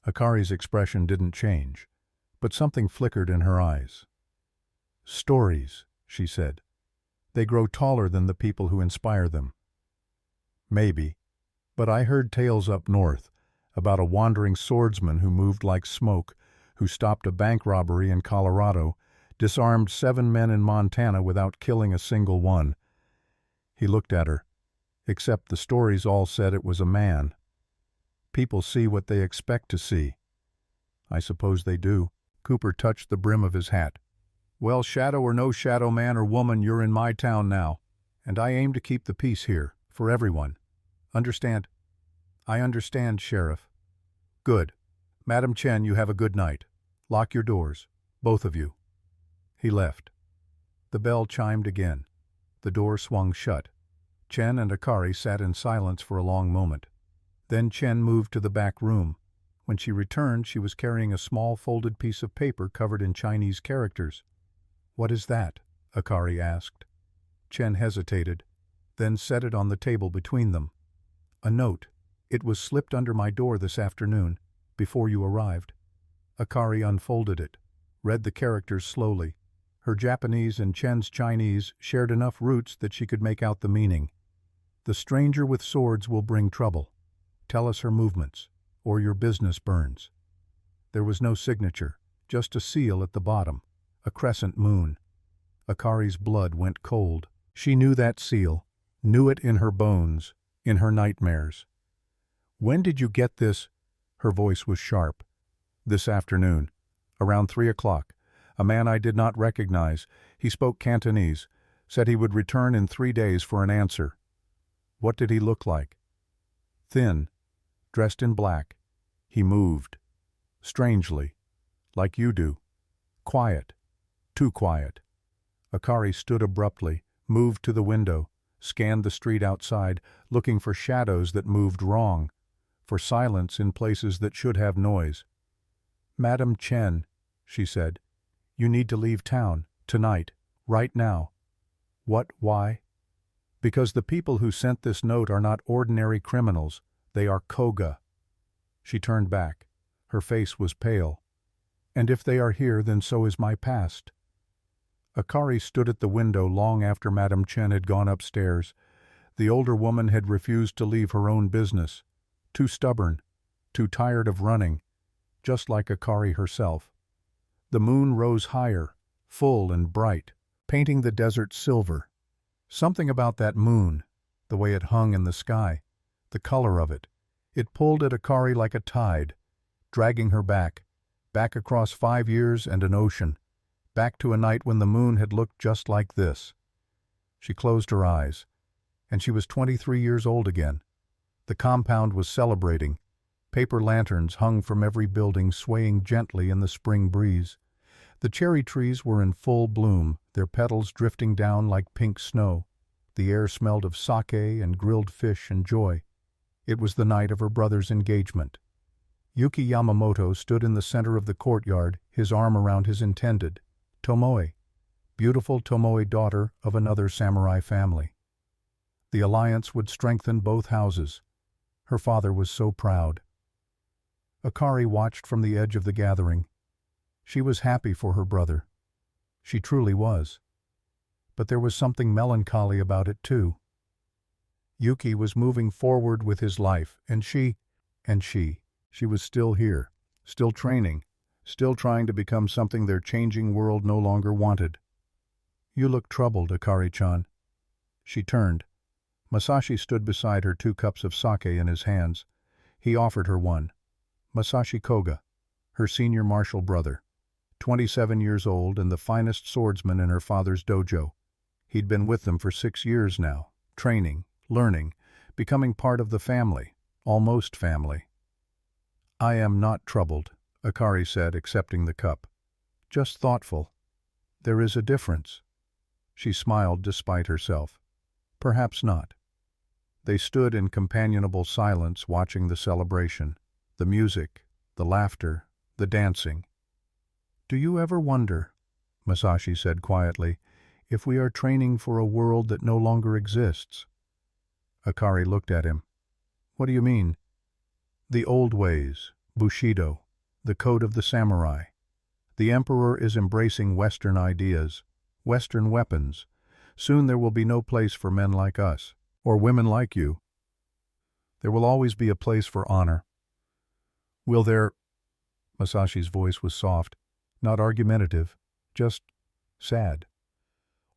Akari's expression didn't change, but something flickered in her eyes. "Stories," she said. "They grow taller than the people who inspire them." "Maybe. But I heard tales up north about a wandering swordsman who moved like smoke, who stopped a bank robbery in Colorado, Disarmed 7 men in Montana without killing a single one. He looked at her. Except the stories all said it was a man. People see what they expect to see. I suppose they do. Cooper touched the brim of his hat. Well, shadow or no shadow, man or woman, you're in my town now, and I aim to keep the peace here, for everyone. Understand? I understand, Sheriff. Good. Madam Chen, you have a good night. Lock your doors, both of you. He left. The bell chimed again. The door swung shut. Chen and Akari sat in silence for a long moment. Then Chen moved to the back room. When she returned, she was carrying a small folded piece of paper covered in Chinese characters. What is that? Akari asked. Chen hesitated, then set it on the table between them. A note. It was slipped under my door this afternoon, before you arrived. Akari unfolded it, read the characters slowly. Her Japanese and Chen's Chinese shared enough roots that she could make out the meaning. The stranger with swords will bring trouble. Tell us her movements, or your business burns. There was no signature, just a seal at the bottom, a crescent moon. Akari's blood went cold. She knew that seal, knew it in her bones, in her nightmares. When did you get this? Her voice was sharp. This afternoon, around 3 o'clock. A man I did not recognize. He spoke Cantonese, said he would return in 3 days for an answer. What did he look like? Thin, dressed in black. He moved. Strangely. Like you do. Quiet. Too quiet. Akari stood abruptly, moved to the window, scanned the street outside, looking for shadows that moved wrong, for silence in places that should have noise. Madam Chen, she said, you need to leave town, tonight, right now. What, why? Because the people who sent this note are not ordinary criminals, they are Koga. She turned back. Her face was pale. And if they are here, then so is my past. Akari stood at the window long after Madam Chen had gone upstairs. The older woman had refused to leave her own business. Too stubborn, too tired of running, just like Akari herself. The moon rose higher, full and bright, painting the desert silver. Something about that moon, the way it hung in the sky, the color of it. It pulled at Akari like a tide, dragging her back across 5 years and an ocean, back to a night when the moon had looked just like this. She closed her eyes, and she was 23 years old again. The compound was celebrating. Paper lanterns hung from every building, swaying gently in the spring breeze. The cherry trees were in full bloom, their petals drifting down like pink snow. The air smelled of sake and grilled fish and joy. It was the night of her brother's engagement. Yuki Yamamoto stood in the center of the courtyard, his arm around his intended, Tomoe, beautiful Tomoe, daughter of another samurai family. The alliance would strengthen both houses. Her father was so proud. Akari watched from the edge of the gathering. She was happy for her brother. She truly was. But there was something melancholy about it too. Yuki was moving forward with his life, and she was still here, still training, still trying to become something their changing world no longer wanted. You look troubled, Akari-chan. She turned. Masashi stood beside her, 2 cups of sake in his hands. He offered her one. Masashi Koga, her senior martial brother, 27 years old and the finest swordsman in her father's dojo. He'd been with them for 6 years now, training, learning, becoming part of the family, almost family. I am not troubled, Akari said, accepting the cup. Just thoughtful. There is a difference. She smiled despite herself. Perhaps not. They stood in companionable silence watching the celebration, the music, the laughter, the dancing. Do you ever wonder, Masashi said quietly, if we are training for a world that no longer exists? Akari looked at him. What do you mean? The old ways, Bushido, the code of the samurai. The emperor is embracing Western ideas, Western weapons. Soon there will be no place for men like us, or women like you. There will always be a place for honor. Will there? Masashi's voice was soft, not argumentative, just sad?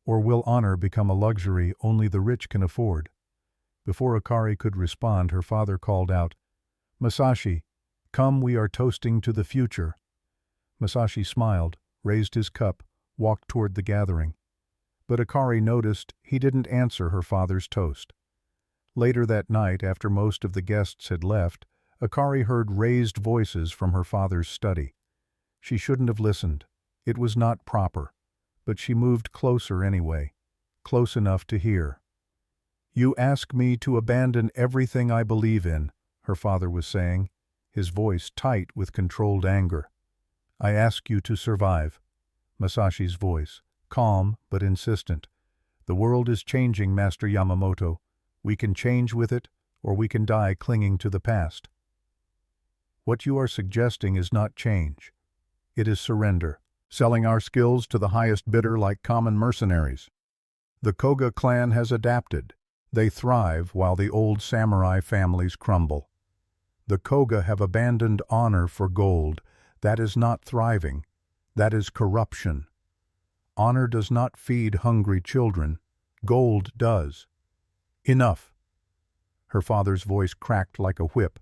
Or will honor become a luxury only the rich can afford? Before Akari could respond, her father called out, "Masashi, come, we are toasting to the future." Masashi smiled, raised his cup, walked toward the gathering. But Akari noticed he didn't answer her father's toast. Later that night, after most of the guests had left, Akari heard raised voices from her father's study. She shouldn't have listened. It was not proper. But she moved closer anyway, close enough to hear. "You ask me to abandon everything I believe in," her father was saying, his voice tight with controlled anger. "I ask you to survive." Masashi's voice, calm but insistent. "The world is changing, Master Yamamoto. We can change with it, or we can die clinging to the past. What you are suggesting is not change. It is surrender, selling our skills to the highest bidder like common mercenaries. The Koga clan has adapted. They thrive while the old samurai families crumble. The Koga have abandoned honor for gold. That is not thriving. That is corruption. Honor does not feed hungry children. Gold does. Enough." Her father's voice cracked like a whip.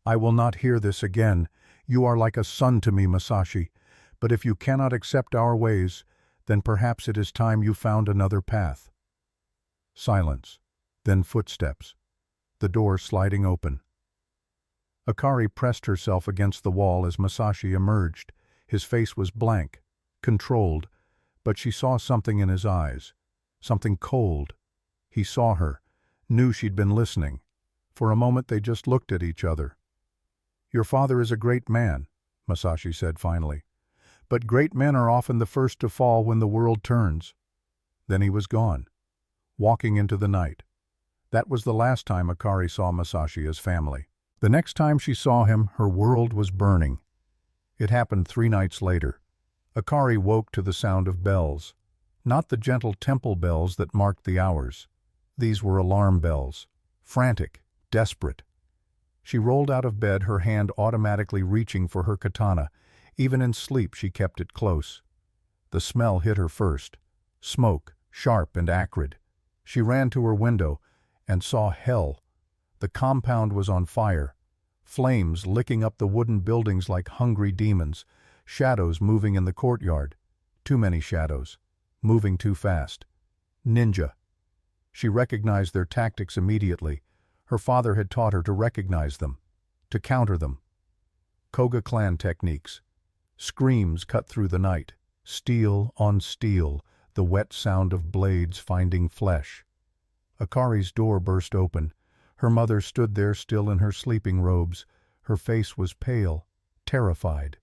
"I will not hear this again. You are like a son to me, Masashi. But if you cannot accept our ways, then perhaps it is time you found another path." Silence, then footsteps, the door sliding open. Akari pressed herself against the wall as Masashi emerged. His face was blank, controlled, but she saw something in his eyes, something cold. He saw her, knew she'd been listening. For a moment they just looked at each other. "Your father is a great man," Masashi said finally. "But great men are often the first to fall when the world turns." Then he was gone, walking into the night. That was the last time Akari saw Masashi as family. The next time she saw him, her world was burning. It happened 3 nights later. Akari woke to the sound of bells. Not the gentle temple bells that marked the hours. These were alarm bells, frantic, desperate. She rolled out of bed, her hand automatically reaching for her katana. Even in sleep she kept it close. The smell hit her first. Smoke, sharp and acrid. She ran to her window and saw hell. The compound was on fire. Flames licking up the wooden buildings like hungry demons. Shadows moving in the courtyard. Too many shadows. Moving too fast. Ninja. She recognized their tactics immediately. Her father had taught her to recognize them, to counter them. Koga clan techniques. Screams cut through the night. Steel on steel, the wet sound of blades finding flesh. Akari's door burst open. Her mother stood there still in her sleeping robes. Her face was pale, terrified.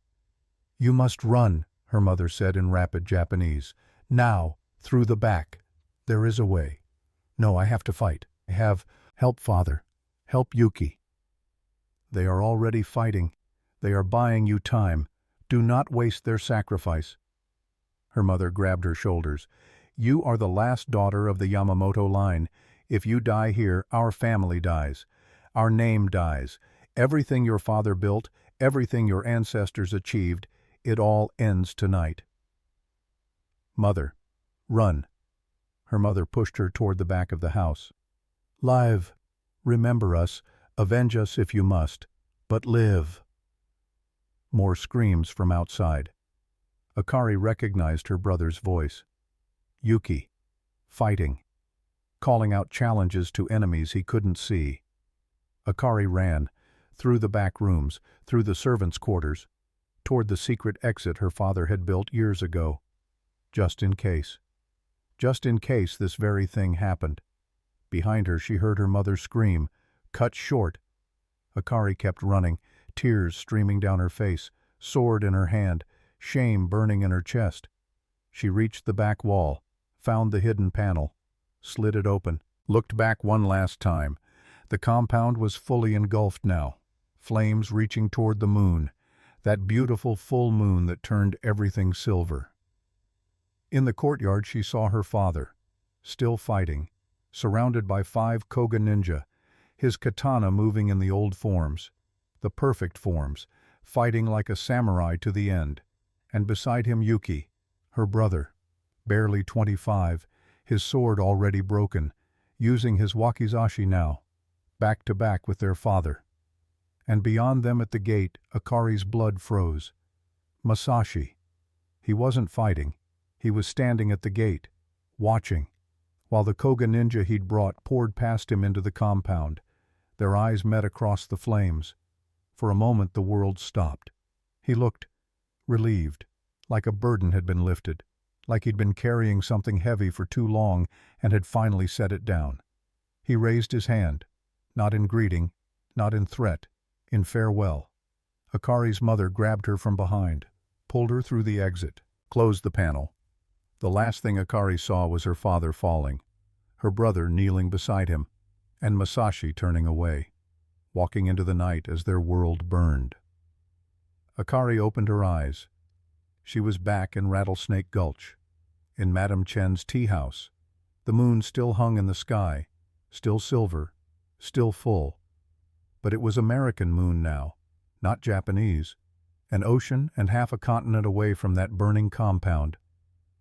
"You must run," her mother said in rapid Japanese. "Now, through the back. There is a way." "No, I have to fight. I have... Help, father. Help Yuki." "They are already fighting. They are buying you time. Do not waste their sacrifice." Her mother grabbed her shoulders. "You are the last daughter of the Yamamoto line. If you die here, our family dies. Our name dies. Everything your father built, everything your ancestors achieved, it all ends tonight." "Mother, run." Her mother pushed her toward the back of the house. "Live. Remember us. Avenge us if you must. But live." More screams from outside. Akari recognized her brother's voice. Yuki. Fighting. Calling out challenges to enemies he couldn't see. Akari ran, through the back rooms, through the servants' quarters, toward the secret exit her father had built years ago. Just in case. Just in case this very thing happened. Behind her she heard her mother scream, cut short. Akari kept running, tears streaming down her face, sword in her hand, shame burning in her chest. She reached the back wall, found the hidden panel, slid it open, looked back one last time. The compound was fully engulfed now, flames reaching toward the moon, that beautiful full moon that turned everything silver. In the courtyard she saw her father, still fighting, surrounded by 5 Koga ninja, his katana moving in the old forms, the perfect forms, fighting like a samurai to the end, and beside him Yuki, her brother, barely 25, his sword already broken, using his wakizashi now, back to back with their father. And beyond them at the gate, Akari's blood froze. Masashi. He wasn't fighting. He was standing at the gate, watching, while the Koga ninja he'd brought poured past him into the compound. Their eyes met across the flames. For a moment the world stopped. He looked relieved, like a burden had been lifted, like he'd been carrying something heavy for too long and had finally set it down. He raised his hand, not in greeting, not in threat, in farewell. Akari's mother grabbed her from behind, pulled her through the exit, closed the panel. The last thing Akari saw was her father falling, her brother kneeling beside him, and Masashi turning away, walking into the night as their world burned. Akari opened her eyes. She was back in Rattlesnake Gulch, in Madame Chen's tea house. The moon still hung in the sky, still silver, still full. But it was American moon now, not Japanese. An ocean and half a continent away from that burning compound.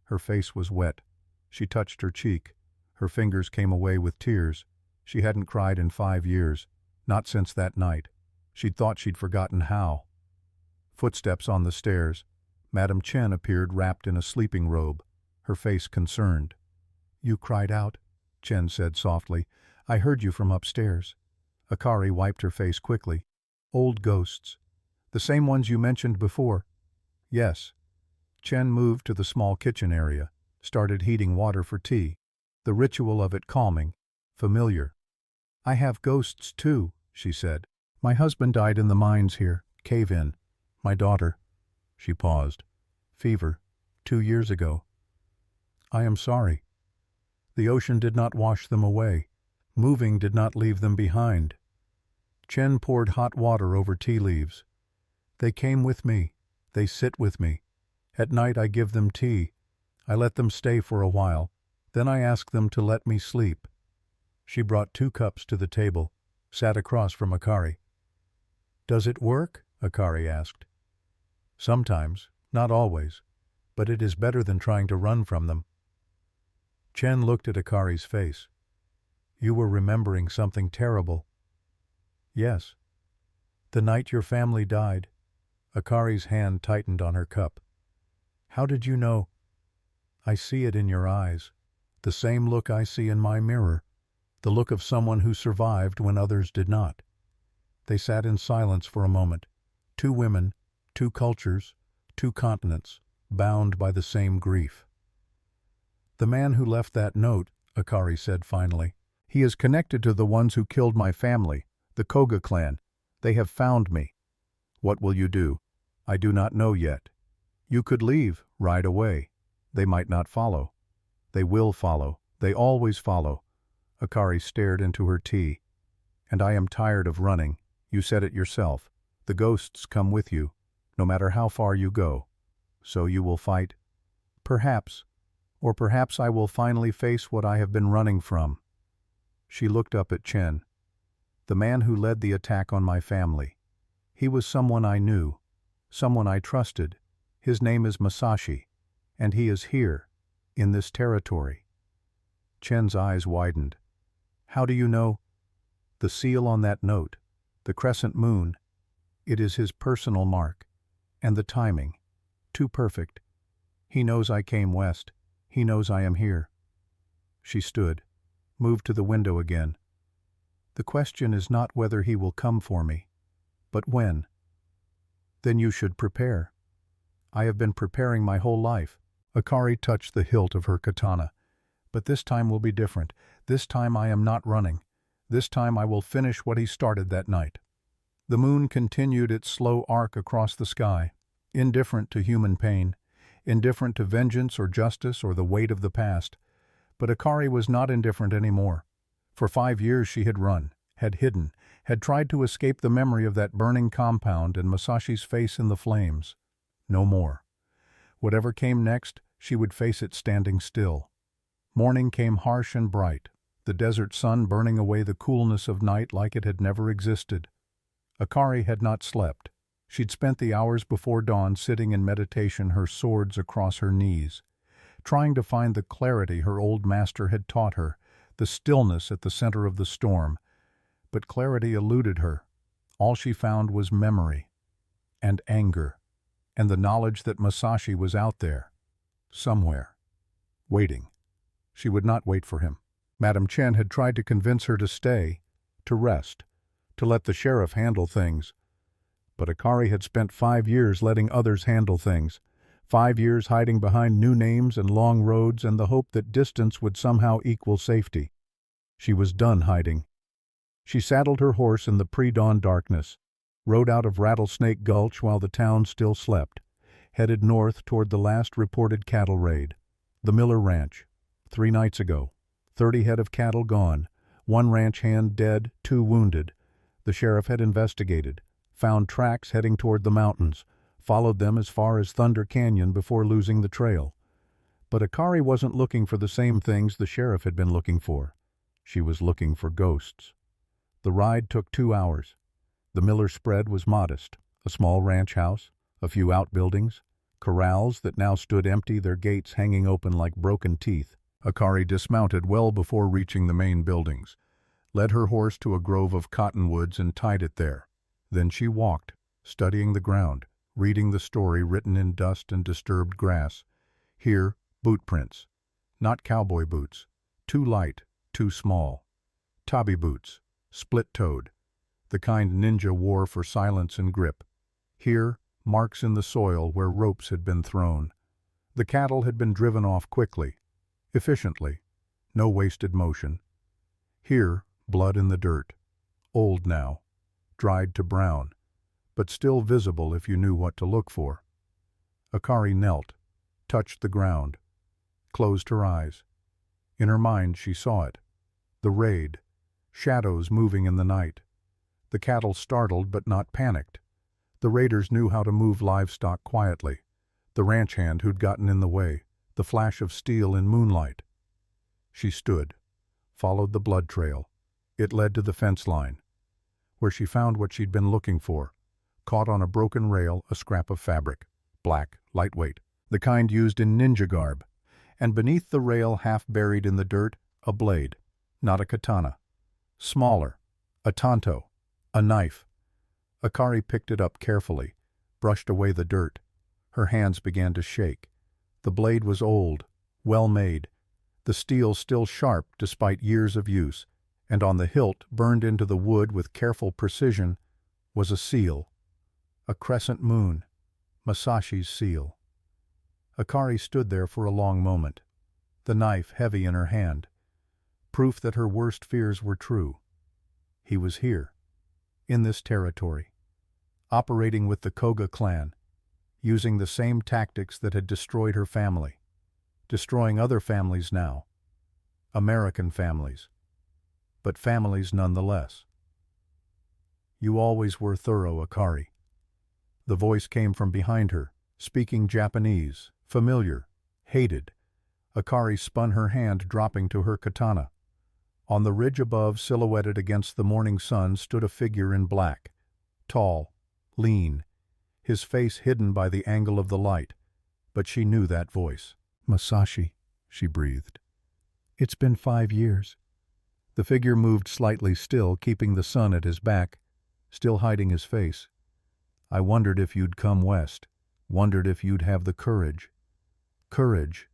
Her face was wet. She touched her cheek. Her fingers came away with tears. She hadn't cried in 5 years, not since that night. She'd thought she'd forgotten how. Footsteps on the stairs. Madame Chen appeared wrapped in a sleeping robe, her face concerned. "You cried out," Chen said softly. "I heard you from upstairs." Akari wiped her face quickly. "Old ghosts. The same ones you mentioned before." "Yes." Chen moved to the small kitchen area, started heating water for tea. The ritual of it calming, familiar. "I have ghosts too," she said. "My husband died in the mines here, cave-in. My daughter." She paused. "Fever, 2 years ago." "I am sorry." The ocean did not wash them away. Moving did not leave them behind. Chen poured hot water over tea leaves. "They came with me. They sit with me. At night I give them tea. I let them stay for a while. Then I ask them to let me sleep." She brought 2 cups to the table, sat across from Akari. "Does it work?" Akari asked. "Sometimes, not always, but it is better than trying to run from them." Chen looked at Akari's face. "You were remembering something terrible." "Yes." "The night your family died." Akari's hand tightened on her cup. "How did you know?" "I see it in your eyes. The same look I see in my mirror. The look of someone who survived when others did not." They sat in silence for a moment. 2 women, 2 cultures, 2 continents, bound by the same grief. "The man who left that note," Akari said finally, "he is connected to the ones who killed my family, the Koga clan. They have found me. What will you do? I do not know yet. You could leave, ride away. They might not follow. They will follow. They always follow." Akari stared into her tea. "And I am tired of running. You said it yourself. The ghosts come with you, no matter how far you go. So you will fight?" "Perhaps. Or perhaps I will finally face what I have been running from." She looked up at Chen. "The man who led the attack on my family. He was someone I knew, someone I trusted. His name is Masashi, and he is here, in this territory." Chen's eyes widened. "How do you know?" "The seal on that note, the crescent moon. It is his personal mark. And the timing. Too perfect. He knows I came west. He knows I am here." She stood, moved to the window again. "The question is not whether he will come for me, but when." "Then you should prepare." "I have been preparing my whole life." Akari touched the hilt of her katana. "But this time will be different. This time I am not running. This time I will finish what he started that night." The moon continued its slow arc across the sky, indifferent to human pain, indifferent to vengeance or justice or the weight of the past. But Akari was not indifferent anymore. For 5 years she had run, had hidden, had tried to escape the memory of that burning compound and Masashi's face in the flames. No more. Whatever came next, she would face it standing still. Morning came harsh and bright, the desert sun burning away the coolness of night like it had never existed. Akari had not slept. She'd spent the hours before dawn sitting in meditation, her swords across her knees. trying to find the clarity her old master had taught her, the stillness at the center of the storm. But clarity eluded her. All she found was memory, and anger, and the knowledge that Masashi was out there, somewhere, waiting. She would not wait for him. Madam Chen had tried to convince her to stay, to rest, to let the sheriff handle things. But Akari had spent 5 years letting others handle things, 5 years hiding behind new names and long roads and the hope that distance would somehow equal safety. She was done hiding. She saddled her horse in the pre-dawn darkness, rode out of Rattlesnake Gulch while the town still slept, headed north toward the last reported cattle raid. The Miller Ranch. 3 nights ago. 30 head of cattle gone, 1 ranch hand dead, 2 wounded. The sheriff had investigated, found tracks heading toward the mountains, followed them as far as Thunder Canyon before losing the trail. But Akari wasn't looking for the same things the sheriff had been looking for. She was looking for ghosts. The ride took 2 hours. The Miller spread was modest, a small ranch house, a few outbuildings, corrals that now stood empty, their gates hanging open like broken teeth. Akari dismounted well before reaching the main buildings, led her horse to a grove of cottonwoods and tied it there. Then she walked, studying the ground, reading the story written in dust and disturbed grass. Here, boot prints. Not cowboy boots. Too light, too small. Tabi boots, split-toed, the kind ninja wore for silence and grip. Here, marks in the soil where ropes had been thrown. The cattle had been driven off quickly, efficiently, no wasted motion. Here, blood in the dirt, old now, dried to brown, but still visible if you knew what to look for. Akari knelt, touched the ground, closed her eyes. In her mind she saw it. The raid, shadows moving in the night. The cattle startled but not panicked. The raiders knew how to move livestock quietly. The ranch hand who'd gotten in the way, the flash of steel in moonlight. She stood, followed the blood trail. It led to the fence line, where she found what she'd been looking for, caught on a broken rail, a scrap of fabric, black, lightweight, the kind used in ninja garb, and beneath the rail, half buried in the dirt, a blade, not a katana, smaller, a tanto, a knife. Akari picked it up carefully, brushed away the dirt. Her hands began to shake. The blade was old, well made, the steel still sharp despite years of use, and on the hilt, burned into the wood with careful precision, was a seal, a crescent moon, Masashi's seal. Akari stood there for a long moment, the knife heavy in her hand, proof that her worst fears were true. He was here, in this territory, operating with the Koga clan, using the same tactics that had destroyed her family, destroying other families now, American families, but families nonetheless. You always were thorough, Akari. The voice came from behind her, speaking Japanese, familiar, hated. Akari spun her hand, dropping to her katana. On the ridge above, silhouetted against the morning sun, stood a figure in black, tall, lean, his face hidden by the angle of the light, but she knew that voice. "Masashi," she breathed. "It's been 5 years." The figure moved slightly, still keeping the sun at his back, still hiding his face. "I wondered if you'd come west, wondered if you'd have the courage." "Courage?"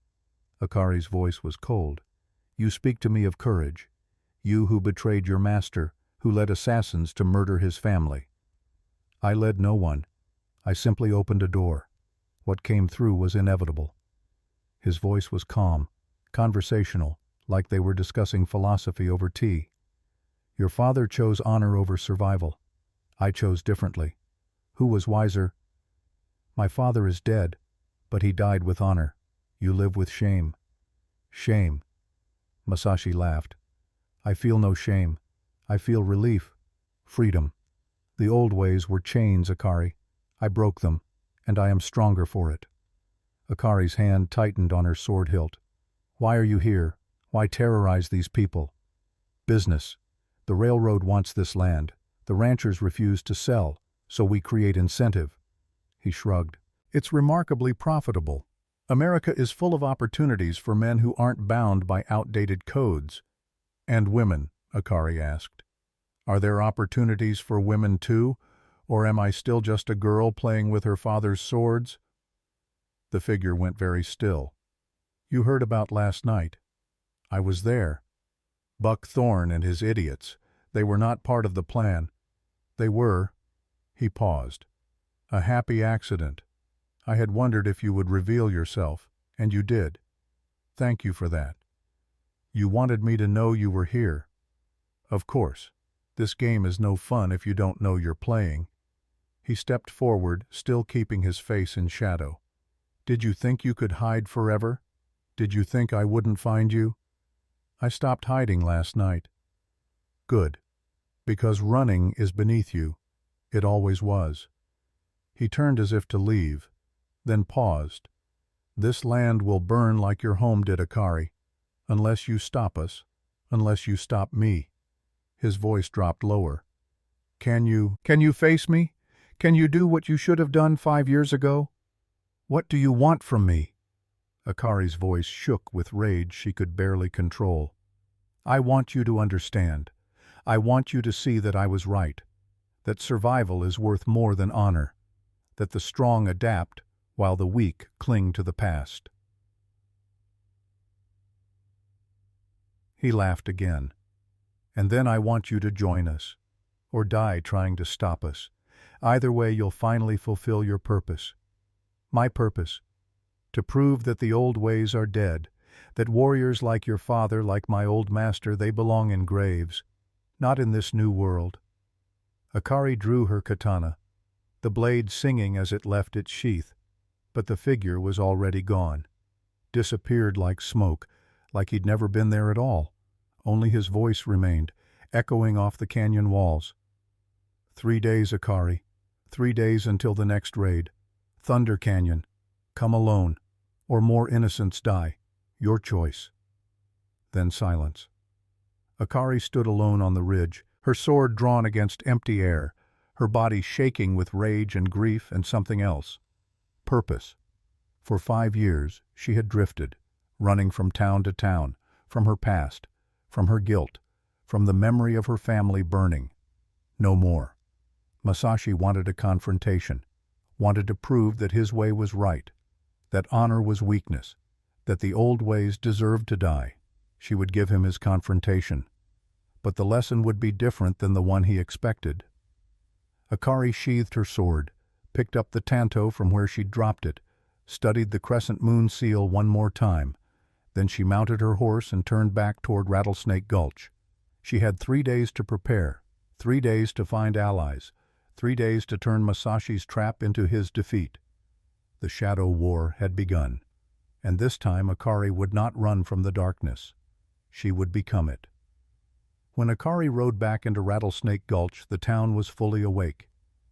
Akari's voice was cold. "You speak to me of courage, you who betrayed your master, who led assassins to murder his family." "I led no one. I simply opened a door. What came through was inevitable." His voice was calm, conversational, like they were discussing philosophy over tea. "Your father chose honor over survival. I chose differently. Who was wiser?" "My father is dead, but he died with honor. You live with shame." "Shame?" Masashi laughed. "I feel no shame. I feel relief. Freedom. The old ways were chains, Akari. I broke them, and I am stronger for it." Akari's hand tightened on her sword hilt. "Why are you here? Why terrorize these people?" "Business. The railroad wants this land. The ranchers refuse to sell, so we create incentive." He shrugged. "It's remarkably profitable. America is full of opportunities for men who aren't bound by outdated codes. And women, Akari asked. Are there opportunities for women too, or am I still just a girl playing with her father's swords? The figure went very still. You heard about last night. I was there. Buck Thorne and his idiots. They were not part of the plan. They were. He paused. A happy accident. I had wondered if you would reveal yourself, and you did. Thank you for that. You wanted me to know you were here. Of course. This game is no fun if you don't know you're playing. He stepped forward, still keeping his face in shadow. Did you think you could hide forever? Did you think I wouldn't find you? I stopped hiding last night. Good. Because running is beneath you. It always was. He turned as if to leave, then paused. This land will burn like your home did, Akari, unless you stop us, unless you stop me. His voice dropped lower. Can you face me? Can you do what you should have done 5 years ago? What do you want from me? Akari's voice shook with rage she could barely control. I want you to understand. I want you to see that I was right, that survival is worth more than honor, that the strong adapt while the weak cling to the past. He laughed again. And then I want you to join us, or die trying to stop us. Either way, you'll finally fulfill your purpose. My purpose. To prove that the old ways are dead, that warriors like your father, like my old master, they belong in graves, not in this new world. Akari drew her katana, the blade singing as it left its sheath, but the figure was already gone, disappeared like smoke, like he'd never been there at all. Only his voice remained, echoing off the canyon walls. 3 days, Akari. 3 days until the next raid. Thunder Canyon. Come alone, or more innocents die. Your choice. Then silence. Akari stood alone on the ridge, her sword drawn against empty air, her body shaking with rage and grief and something else. Purpose. For 5 years she had drifted, running from town to town, from her past, from her guilt, from the memory of her family burning. No more. Masashi wanted a confrontation, wanted to prove that his way was right, that honor was weakness, that the old ways deserved to die. She would give him his confrontation. But the lesson would be different than the one he expected. Akari sheathed her sword, picked up the tanto from where she'd dropped it, studied the crescent moon seal one more time. Then she mounted her horse and turned back toward Rattlesnake Gulch. She had 3 days to prepare, 3 days to find allies, 3 days to turn Masashi's trap into his defeat. The Shadow War had begun, and this time Akari would not run from the darkness. She would become it. When Akari rode back into Rattlesnake Gulch, the town was fully awake.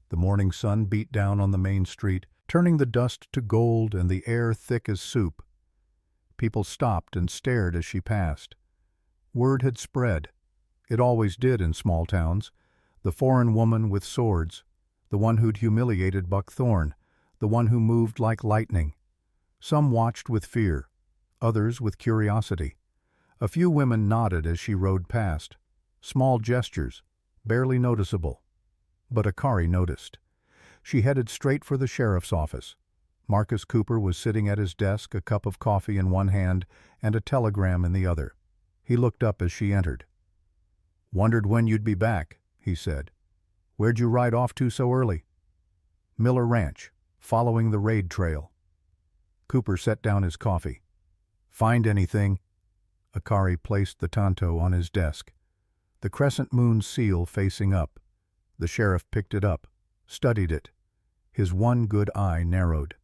The morning sun beat down on the main street, turning the dust to gold and the air thick as soup. People stopped and stared as she passed. Word had spread. It always did in small towns. The foreign woman with swords, the one who'd humiliated Buck Thorne, the one who moved like lightning. Some watched with fear, others with curiosity. A few women nodded as she rode past. Small gestures, barely noticeable. But Akari noticed. She headed straight for the sheriff's office. Marcus Cooper was sitting at his desk, a cup of coffee in one hand and a telegram in the other. He looked up as she entered. "Wondered when you'd be back," he said. "Where'd you ride off to so early?" "Miller Ranch, following the raid trail." Cooper set down his coffee. "Find anything?" Akari placed the tanto on his desk. The crescent moon seal facing up. The sheriff picked it up, studied it. His one good eye narrowed.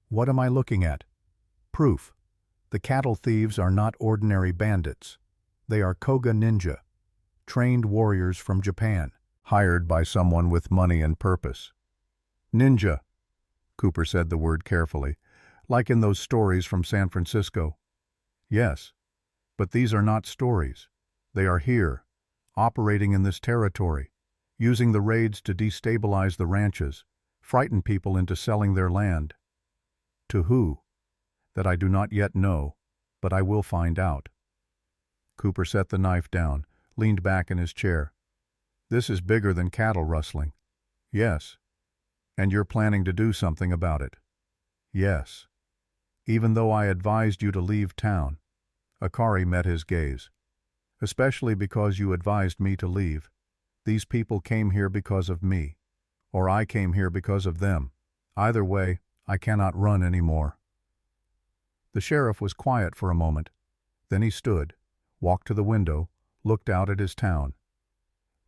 "What am I looking at?" "Proof. The cattle thieves are not ordinary bandits. They are Koga ninja, trained warriors from Japan, hired by someone with money and purpose." "Ninja," Cooper said the word carefully, "like in those stories from San Francisco." "Yes, but these are not stories. They are here, operating in this territory, using the raids to destabilize the ranches, frighten people into selling their land." "To who?" that I do not yet know, but I will find out." Cooper set the knife down, leaned back in his chair. "This is bigger than cattle rustling." "Yes." "And you're planning to do something about it." "Yes." "Even though I advised you to leave town." Akari met his gaze. "Especially because you advised me to leave. These people came here because of me. Or I came here because of them. Either way, I cannot run anymore." The sheriff was quiet for a moment. Then he stood, walked to the window, looked out at his town.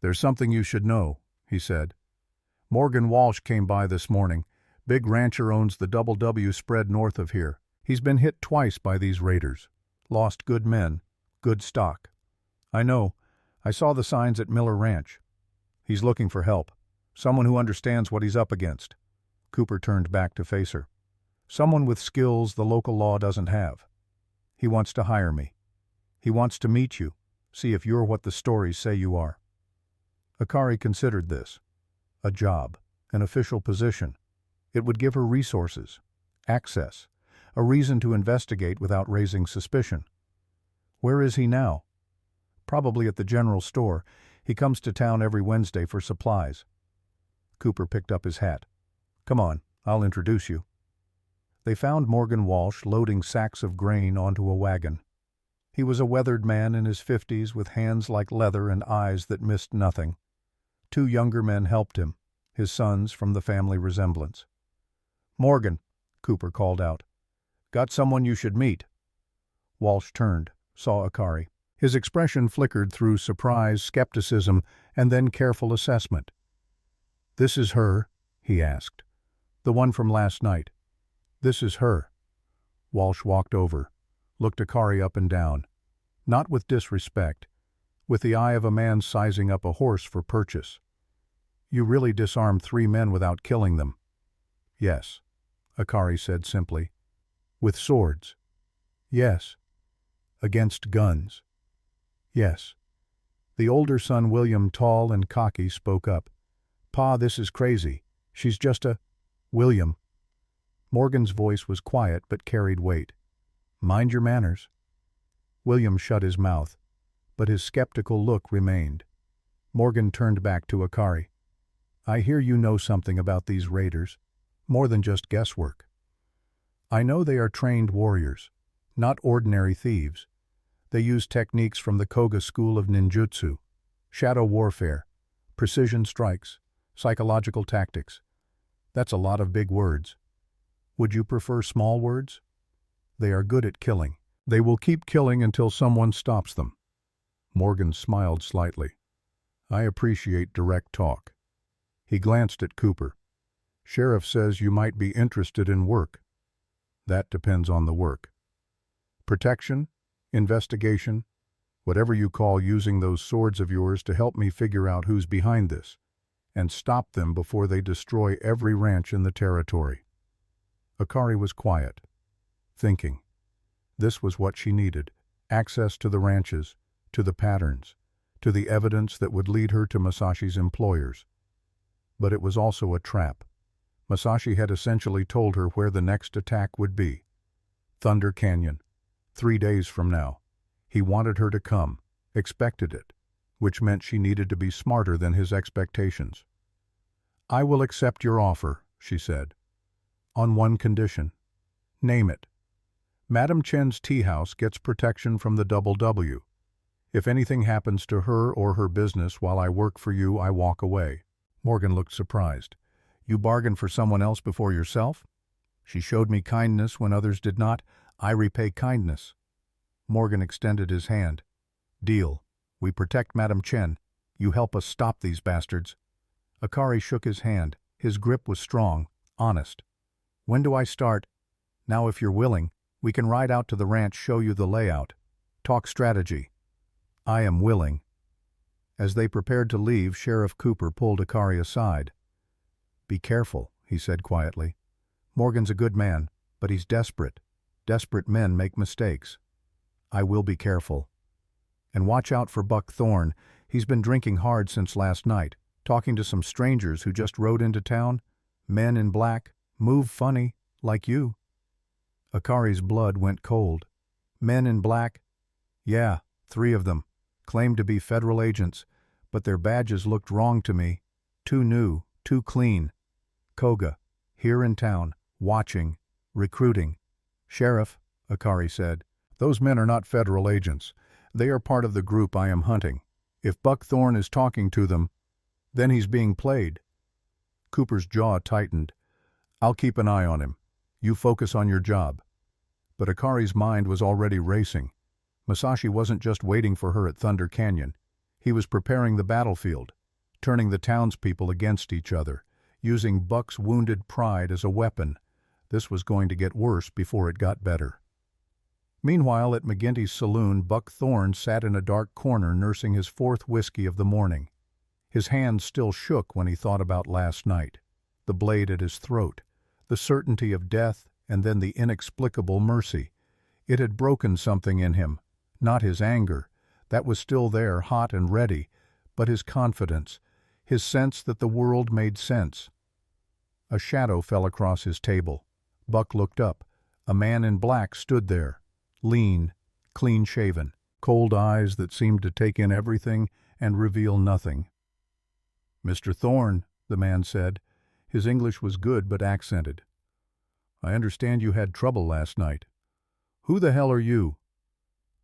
"There's something you should know," he said. "Morgan Walsh came by this morning. Big rancher owns the Double W spread north of here. He's been hit twice by these raiders. Lost good men, good stock. I know. I saw the signs at Miller Ranch. He's looking for help. Someone who understands what he's up against." Cooper turned back to face her. "Someone with skills the local law doesn't have. He wants to hire me. He wants to meet you, see if you're what the stories say you are." Akari considered this. A job, an official position. It would give her resources, access, a reason to investigate without raising suspicion. Where is he now? Probably at the general store. He comes to town every Wednesday for supplies. Cooper picked up his hat. "Come on, I'll introduce you." They found Morgan Walsh loading sacks of grain onto a wagon. He was a weathered man in his 50s with hands like leather and eyes that missed nothing. Two younger men helped him, his sons from the family resemblance. "Morgan," Cooper called out. "Got someone you should meet." Walsh turned, saw Akari. His expression flickered through surprise, skepticism, and then careful assessment. "This is her?" he asked. "The one from last night. This is her." Walsh walked over, looked Akari up and down, not with disrespect, with the eye of a man sizing up a horse for purchase. "You really disarmed 3 men without killing them?" "Yes," Akari said simply. "With swords?" "Yes." "Against guns?" "Yes." The older son, William, tall and cocky, spoke up. "Pa, this is crazy. She's just a—" "William." Morgan's voice was quiet but carried weight. "Mind your manners." William shut his mouth, but his skeptical look remained. Morgan turned back to Akari. "I hear you know something about these raiders, more than just guesswork. I know they are trained warriors, not ordinary thieves. They use techniques from the Koga school of ninjutsu, shadow warfare, precision strikes, psychological tactics. That's a lot of big words. Would you prefer small words? They are good at killing. They will keep killing until someone stops them." Morgan smiled slightly. "I appreciate direct talk." He glanced at Cooper. "Sheriff says you might be interested in work." "That depends on the work." "Protection, investigation, whatever you call using those swords of yours to help me figure out who's behind this, and stop them before they destroy every ranch in the territory." Akari was quiet, thinking. This was what she needed: access to the ranches, to the patterns, to the evidence that would lead her to Masashi's employers. But it was also a trap. Masashi had essentially told her where the next attack would be. Thunder Canyon, 3 days from now. He wanted her to come, expected it, which meant she needed to be smarter than his expectations. "I will accept your offer," she said. "On one condition." "Name it." "Madam Chen's tea house gets protection from the Double W. If anything happens to her or her business while I work for you, I walk away." Morgan looked surprised. "You bargain for someone else before yourself?" "She showed me kindness when others did not. I repay kindness." Morgan extended his hand. "Deal. We protect Madam Chen. You help us stop these bastards." Akari shook his hand. His grip was strong, honest. "When do I start?" "Now, if you're willing, we can ride out to the ranch, show you the layout. Talk strategy." "I am willing." As they prepared to leave, Sheriff Cooper pulled Akari aside. "Be careful," he said quietly. "Morgan's a good man, but he's desperate. Desperate men make mistakes." "I will be careful." "And watch out for Buck Thorne. He's been drinking hard since last night, talking to some strangers who just rode into town. Men in black, move funny, like you." Akari's blood went cold. Men in black? Yeah, 3 of them. Claimed to be federal agents, but their badges looked wrong to me. Too new, too clean. Koga, here in town, watching, recruiting. Sheriff, Akari said, those men are not federal agents. They are part of the group I am hunting. If Buck Thorne is talking to them, then he's being played. Cooper's jaw tightened. I'll keep an eye on him. You focus on your job. But Akari's mind was already racing. Masashi wasn't just waiting for her at Thunder Canyon. He was preparing the battlefield, turning the townspeople against each other, using Buck's wounded pride as a weapon. This was going to get worse before it got better. Meanwhile, at McGinty's saloon, Buck Thorne sat in a dark corner nursing his 4th whiskey of the morning. His hands still shook when he thought about last night. The blade at his throat, the certainty of death, and then the inexplicable mercy. It had broken something in him, not his anger. That was still there, hot and ready, but his confidence, his sense that the world made sense. A shadow fell across his table. Buck looked up. A man in black stood there, lean, clean-shaven, cold eyes that seemed to take in everything and reveal nothing. "Mr. Thorne," the man said. His English was good but accented. "I understand you had trouble last night. Who the hell are you?"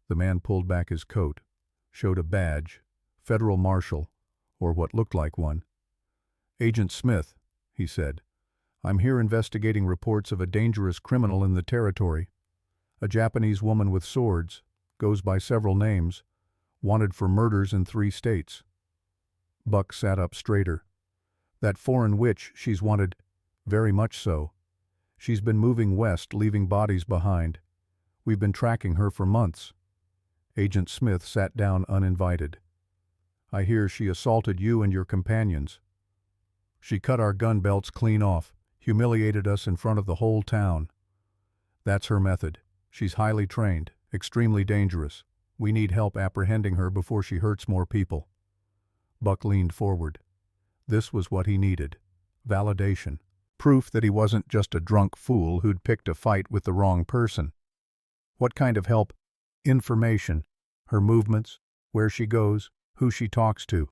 The man pulled back his coat, showed a badge, Federal Marshal, or what looked like one. "Agent Smith," he said. "I'm here investigating reports of a dangerous criminal in the territory. A Japanese woman with swords, goes by several names, wanted for murders in 3 states. Buck sat up straighter. "That foreign witch, she's wanted." "Very much so. She's been moving west, leaving bodies behind. We've been tracking her for months." Agent Smith sat down uninvited. "I hear she assaulted you and your companions. She cut our gun belts clean off, humiliated us in front of the whole town. That's her method. She's highly trained, extremely dangerous. We need help apprehending her before she hurts more people." Buck leaned forward. This was what he needed. Validation. Proof that he wasn't just a drunk fool who'd picked a fight with the wrong person. What kind of help? Information. Her movements, where she goes, who she talks to.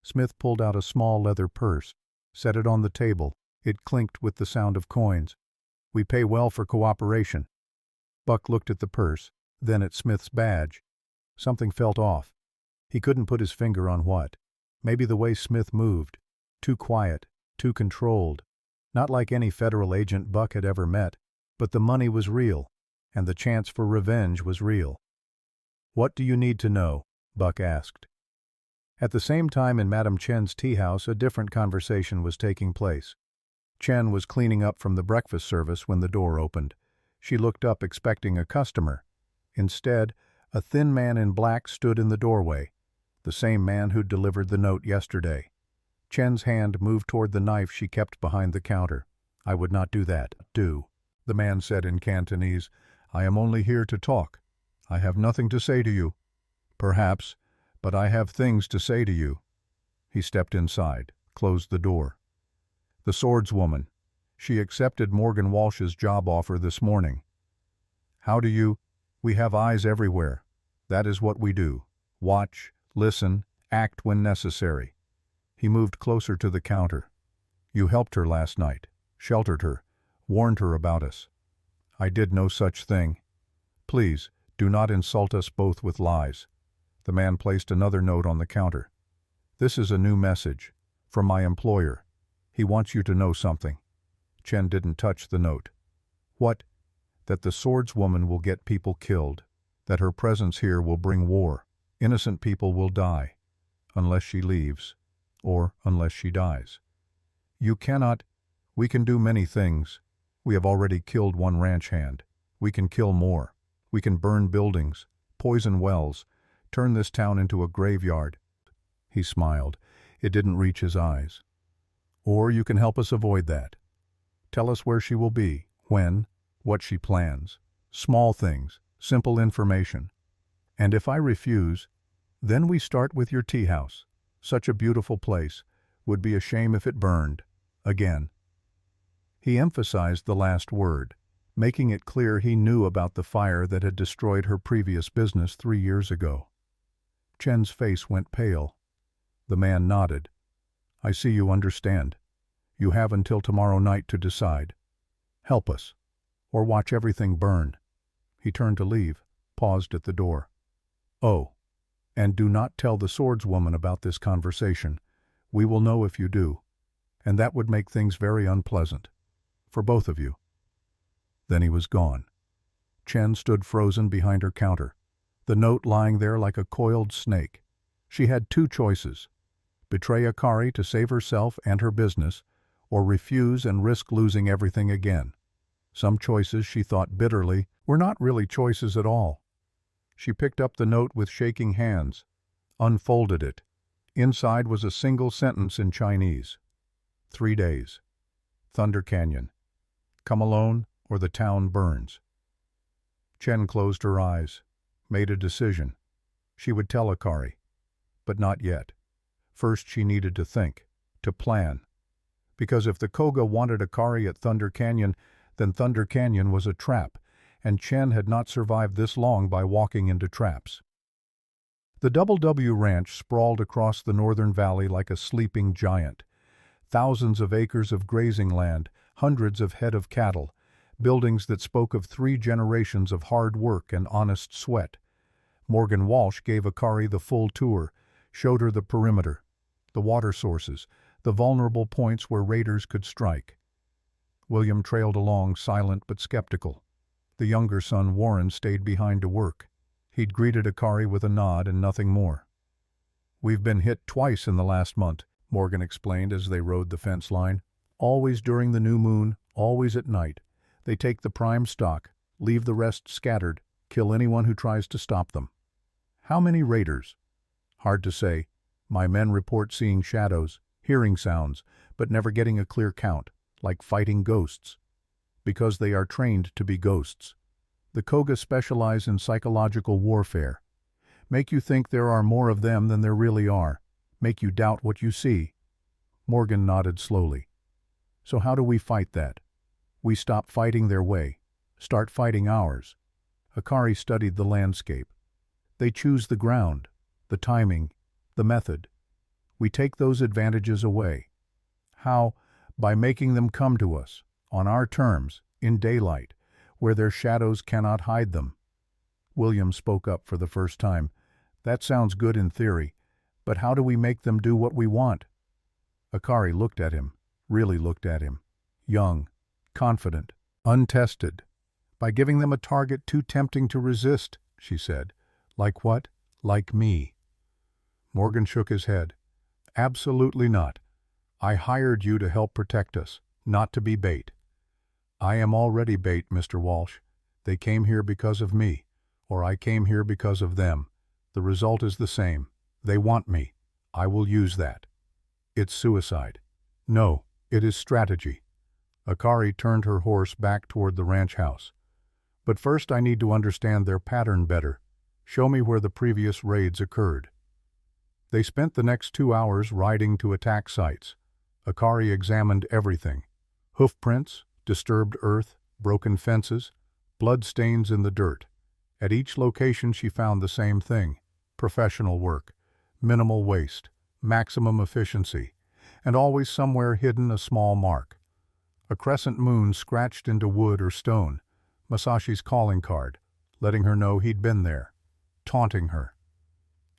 Smith pulled out a small leather purse, set it on the table. It clinked with the sound of coins. "We pay well for cooperation." Buck looked at the purse, then at Smith's badge. Something felt off. He couldn't put his finger on what. Maybe the way Smith moved. Too quiet, too controlled. Not like any federal agent Buck had ever met, but the money was real, and the chance for revenge was real. "What do you need to know?" Buck asked. At the same time in Madam Chen's tea house, a different conversation was taking place. Chen was cleaning up from the breakfast service when the door opened. She looked up expecting a customer. Instead, a thin man in black stood in the doorway, the same man who'd delivered the note yesterday. Chen's hand moved toward the knife she kept behind the counter. "I would not do that, do," the man said in Cantonese. "I am only here to talk. I have nothing to say to you. Perhaps, but I have things to say to you." He stepped inside, closed the door. "The swordswoman. She accepted Morgan Walsh's job offer this morning." "How do you—" "We have eyes everywhere. That is what we do. Watch, listen, act when necessary." He moved closer to the counter. "You helped her last night, sheltered her, warned her about us." "I did no such thing. Please, do not insult us both with lies." The man placed another note on the counter. "This is a new message, from my employer. He wants you to know something." Chen didn't touch the note. "What?" "That the swordswoman will get people killed. That her presence here will bring war. Innocent people will die. Unless she leaves. Or unless she dies. You cannot—" "We can do many things. We have already killed one ranch hand. We can kill more. We can burn buildings, poison wells, turn this town into a graveyard." He smiled. It didn't reach his eyes. "Or you can help us avoid that. Tell us where she will be, when, what she plans. Small things, simple information. And if I refuse, then we start with your tea house. Such a beautiful place. Would be a shame if it burned. Again." He emphasized the last word. making it clear he knew about the fire that had destroyed her previous business 3 years ago. Chen's face went pale. The man nodded. "I see you understand. You have until tomorrow night to decide. Help us, or watch everything burn." He turned to leave, paused at the door. "Oh, and do not tell the swordswoman about this conversation. We will know if you do, and that would make things very unpleasant. For both of you." Then he was gone. Chen stood frozen behind her counter, the note lying there like a coiled snake. She had 2 choices: betray Akari to save herself and her business, or refuse and risk losing everything again. Some choices, she thought bitterly, were not really choices at all. She picked up the note with shaking hands, unfolded it. Inside was a single sentence in Chinese. 3 days. Thunder Canyon. Come alone, or the town burns. Chen closed her eyes, made a decision. She would tell Akari, but not yet. First she needed to think, to plan. Because if the Koga wanted Akari at Thunder Canyon, then Thunder Canyon was a trap, and Chen had not survived this long by walking into traps. The Double W Ranch sprawled across the northern valley like a sleeping giant. Thousands of acres of grazing land, hundreds of head of cattle, buildings that spoke of 3 generations of hard work and honest sweat. Morgan Walsh gave Akari the full tour, showed her the perimeter, the water sources, the vulnerable points where raiders could strike. William trailed along, silent but skeptical. The younger son, Warren, stayed behind to work. He'd greeted Akari with a nod and nothing more. "We've been hit twice in the last month," Morgan explained as they rode the fence line. "Always during the new moon, always at night. They take the prime stock, leave the rest scattered, kill anyone who tries to stop them." "How many raiders?" "Hard to say. My men report seeing shadows, hearing sounds, but never getting a clear count, like fighting ghosts. Because they are trained to be ghosts. The Koga specialize in psychological warfare. Make you think there are more of them than there really are. Make you doubt what you see." Morgan nodded slowly. "So how do we fight that?" "We stop fighting their way. Start fighting ours." Akari studied the landscape. "They choose the ground, the timing, the method. We take those advantages away." "How?" "By making them come to us, on our terms, in daylight, where their shadows cannot hide them." William spoke up for the first time. "That sounds good in theory, but how do we make them do what we want?" Akari looked at him, really looked at him. Young, confident, untested. "By giving them a target too tempting to resist," she said. "Like what?" "Like me." Morgan shook his head. "Absolutely not. I hired you to help protect us, not to be bait." "I am already bait, Mr. Walsh. They came here because of me, or I came here because of them. The result is the same. They want me. I will use that." "It's suicide." "No, it is strategy." Akari turned her horse back toward the ranch house. "But first I need to understand their pattern better. Show me where the previous raids occurred." They spent the next 2 hours riding to attack sites. Akari examined everything. Hoof prints, disturbed earth, broken fences, blood stains in the dirt. At each location she found the same thing: professional work, minimal waste, maximum efficiency, and always somewhere hidden a small mark. A crescent moon scratched into wood or stone, Masashi's calling card, letting her know he'd been there, taunting her.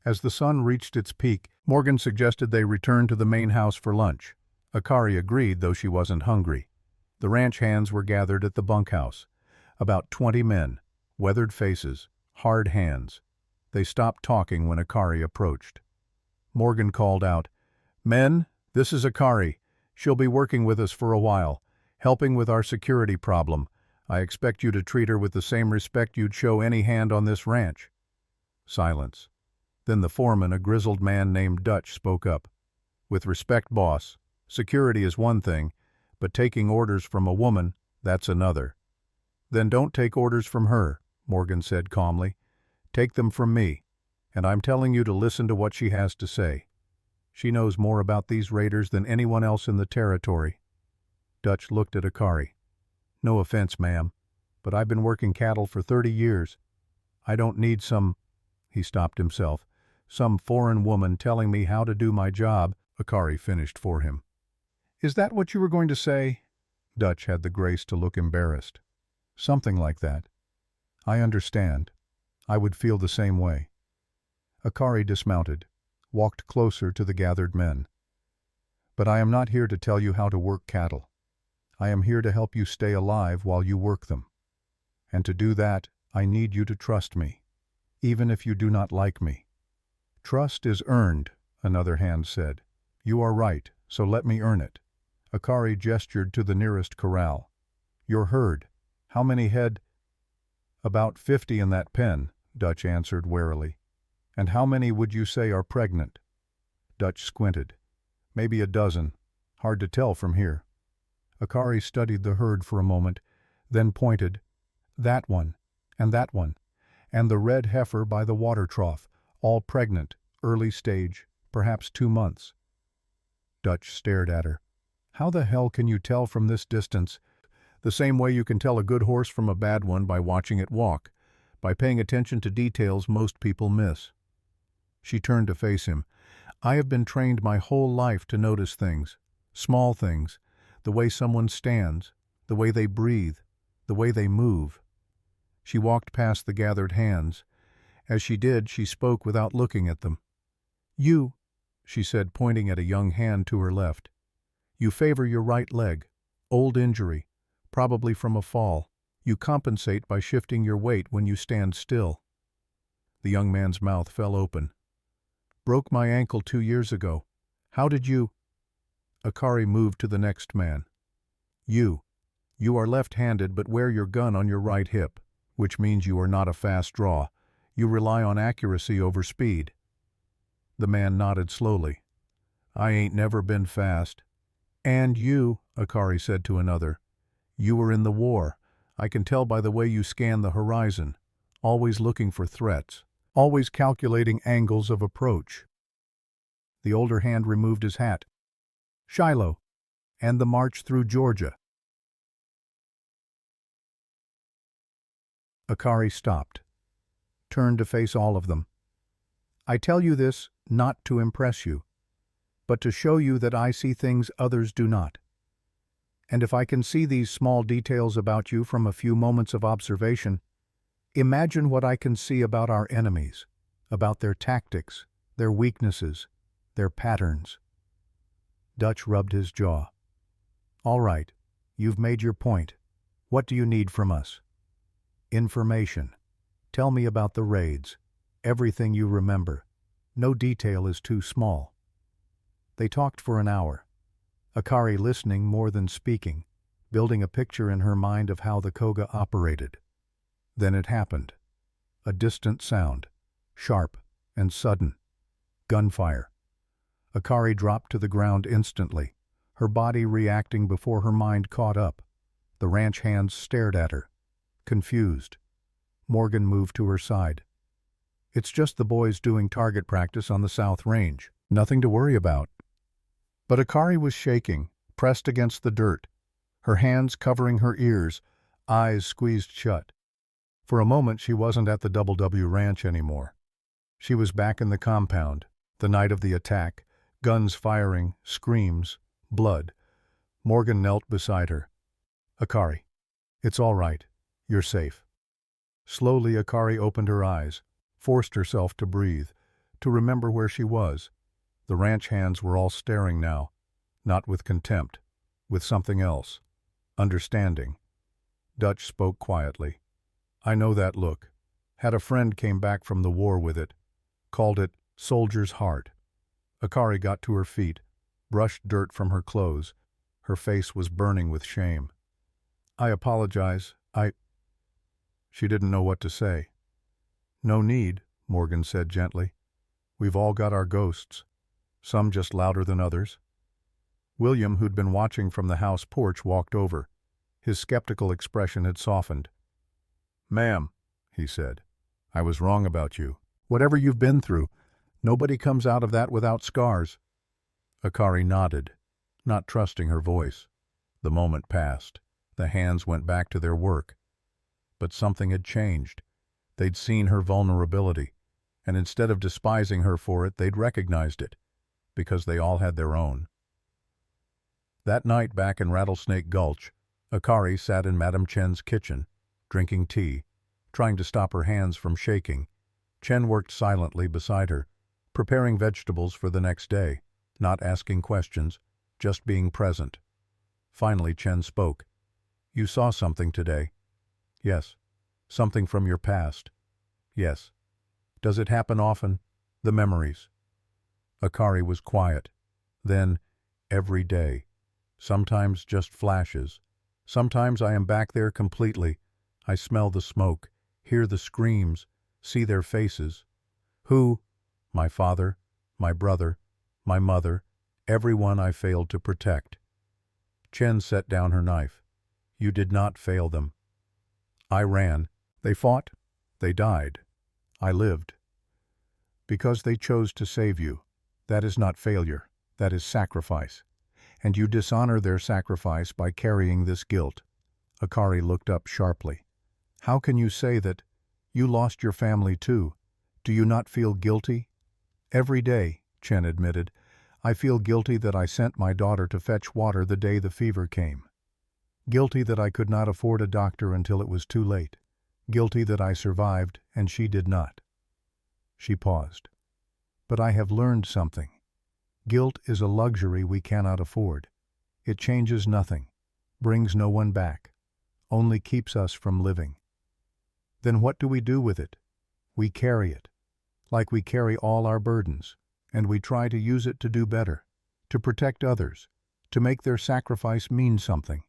As the sun reached its peak, Morgan suggested they return to the main house for lunch. Akari agreed, though she wasn't hungry. The ranch hands were gathered at the bunkhouse. About 20 men, weathered faces, hard hands. They stopped talking when Akari approached. Morgan called out, "Men, this is Akari. She'll be working with us for a while, helping with our security problem. I expect you to treat her with the same respect you'd show any hand on this ranch." Silence. Then the foreman, a grizzled man named Dutch, spoke up. "With respect, boss, security is one thing, but taking orders from a woman, that's another." "Then don't take orders from her," Morgan said calmly. "Take them from me, and I'm telling you to listen to what she has to say. She knows more about these raiders than anyone else in the territory." Dutch looked at Akari. "No offense, ma'am, but I've been working cattle for 30 years. I don't need some—" he stopped himself, "some foreign woman telling me how to do my job," Akari finished for him. "Is that what you were going to say?" Dutch had the grace to look embarrassed. "Something like that. I understand. I would feel the same way." Akari dismounted, walked closer to the gathered men. "But I am not here to tell you how to work cattle. I am here to help you stay alive while you work them. And to do that, I need you to trust me, even if you do not like me." "Trust is earned," another hand said. "You are right, so let me earn it." Akari gestured to the nearest corral. "Your herd. How many head?" "About 50 in that pen," Dutch answered warily. "And how many would you say are pregnant?" Dutch squinted. "Maybe a dozen. Hard to tell from here." Akari studied the herd for a moment, then pointed. "That one, and the red heifer by the water trough, all pregnant, early stage, perhaps 2 months." Dutch stared at her. "How the hell can you tell from this distance?" "The same way you can tell a good horse from a bad one, by watching it walk, by paying attention to details most people miss." She turned to face him. "I have been trained my whole life to notice things, small things, the way someone stands, the way they breathe, the way they move." She walked past the gathered hands. As she did, she spoke without looking at them. "You," she said, pointing at a young hand to her left. "You favor your right leg. Old injury, probably from a fall. You compensate by shifting your weight when you stand still." The young man's mouth fell open. "Broke my ankle 2 years ago. How did you—" Akari moved to the next man. You are left-handed but wear your gun on your right hip, which means you are not a fast draw. You rely on accuracy over speed." The man nodded slowly. "I ain't never been fast." "And you," Akari said to another, "you were in the war. I can tell by the way you scan the horizon, always looking for threats, always calculating angles of approach." The older hand removed his hat. "Shiloh, and the march through Georgia." Akari stopped, turned to face all of them. "I tell you this not to impress you, but to show you that I see things others do not. And if I can see these small details about you from a few moments of observation, imagine what I can see about our enemies, about their tactics, their weaknesses, their patterns." Dutch rubbed his jaw. "All right, you've made your point. What do you need from us?" "Information. Tell me about the raids. Everything you remember. No detail is too small." They talked for an hour, Akari listening more than speaking, building a picture in her mind of how the Koga operated. Then it happened. A distant sound, sharp and sudden. Gunfire. Akari dropped to the ground instantly, her body reacting before her mind caught up. The ranch hands stared at her, confused. Morgan moved to her side. "It's just the boys doing target practice on the South Range. Nothing to worry about." But Akari was shaking, pressed against the dirt, her hands covering her ears, eyes squeezed shut. For a moment she wasn't at the W Ranch anymore. She was back in the compound, the night of the attack, guns firing, screams, blood. Morgan knelt beside her. "Akari, it's all right. You're safe." Slowly Akari opened her eyes, forced herself to breathe, to remember where she was. The ranch hands were all staring now, not with contempt, with something else. Understanding. Dutch spoke quietly. "I know that look. Had a friend came back from the war with it. Called it soldier's heart." Akari got to her feet, brushed dirt from her clothes. Her face was burning with shame. "I apologize. She didn't know what to say. "No need," Morgan said gently. "We've all got our ghosts. Some just louder than others." William, who'd been watching from the house porch, walked over. His skeptical expression had softened. "Ma'am," he said, "I was wrong about you. Whatever you've been through, nobody comes out of that without scars." Akari nodded, not trusting her voice. The moment passed. The hands went back to their work. But something had changed. They'd seen her vulnerability, and instead of despising her for it, they'd recognized it, because they all had their own. That night back in Rattlesnake Gulch, Akari sat in Madame Chen's kitchen, drinking tea, trying to stop her hands from shaking. Chen worked silently beside her, preparing vegetables for the next day, not asking questions, just being present. Finally, Chen spoke. "You saw something today." "Yes." "Something from your past." "Yes." "Does it happen often?" "The memories." Akari was quiet. Then, "Every day. Sometimes just flashes. Sometimes I am back there completely. I smell the smoke, hear the screams, see their faces." "Who?" "My father, my brother, my mother, everyone I failed to protect." Chen set down her knife. "You did not fail them." "I ran. They fought. They died. I lived." "Because they chose to save you. That is not failure. That is sacrifice. And you dishonor their sacrifice by carrying this guilt." Akari looked up sharply. "How can you say that? You lost your family too. Do you not feel guilty?" "Every day," Chen admitted, "I feel guilty that I sent my daughter to fetch water the day the fever came. Guilty that I could not afford a doctor until it was too late. Guilty that I survived and she did not." She paused. "But I have learned something. Guilt is a luxury we cannot afford. It changes nothing, brings no one back, only keeps us from living. Then what do we do with it? We carry it, like we carry all our burdens, and we try to use it to do better, to protect others, to make their sacrifice mean something."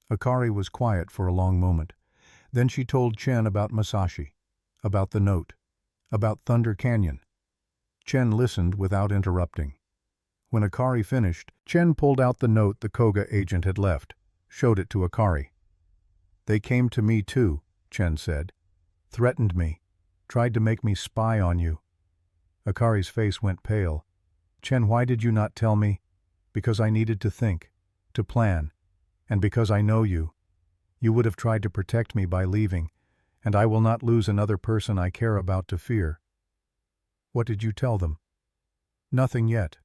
Akari was quiet for a long moment. Then she told Chen about Masashi, about the note, about Thunder Canyon. Chen listened without interrupting. When Akari finished, Chen pulled out the note the Koga agent had left, showed it to Akari. "They came to me too," Chen said. "Threatened me, tried to make me spy on you." Akari's face went pale. "Chen, why did you not tell me?" "Because I needed to think, to plan, and because I know you. You would have tried to protect me by leaving, and I will not lose another person I care about to fear." "What did you tell them?" "Nothing yet.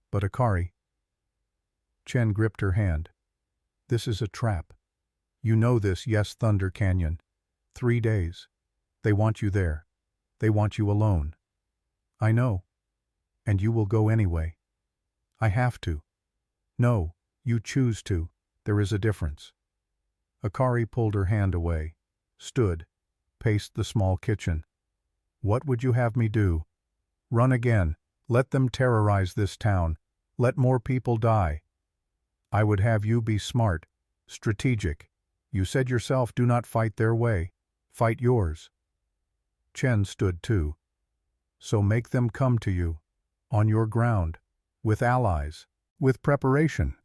But Akari—" Chen gripped her hand. "This is a trap. You know this, yes, Thunder Canyon. 3 days. They want you there. They want you alone. I know. And you will go anyway." "I have to." "No, you choose to. There is a difference." Akari pulled her hand away, stood, paced the small kitchen. "What would you have me do? Run again. Let them terrorize this town. Let more people die. I would have you be smart, strategic. You said yourself, do not fight their way. Fight yours." Chen stood too. "So make them come to you, on your ground, with allies, with preparation."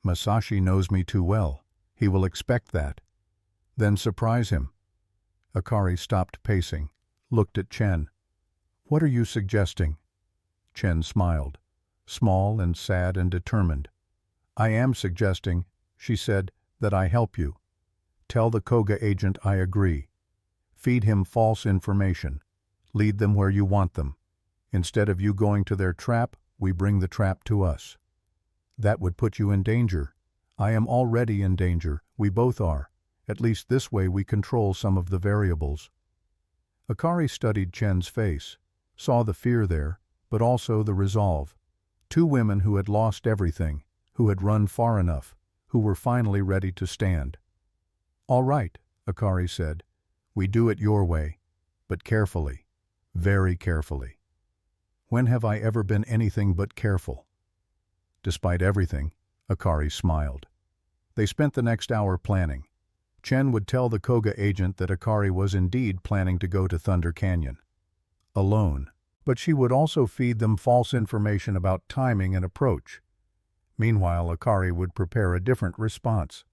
"Masashi knows me too well. He will expect that." "Then surprise him." Akari stopped pacing, looked at Chen. "What are you suggesting?" Chen smiled, small and sad and determined. "I am suggesting," she said, "that I help you. Tell the Koga agent I agree. Feed him false information. Lead them where you want them. Instead of you going to their trap, we bring the trap to us. That would put you in danger. I am already in danger. We both are. At least this way we control some of the variables." Akari studied Chen's face, saw the fear there, but also the resolve. 2 women who had lost everything, who had run far enough, who were finally ready to stand. "All right," Akari said. "We do it your way, but carefully, very carefully." "When have I ever been anything but careful?" Despite everything, Akari smiled. They spent the next hour planning. Chen would tell the Koga agent that Akari was indeed planning to go to Thunder Canyon. Alone. But she would also feed them false information about timing and approach. Meanwhile, Akari would prepare a different response.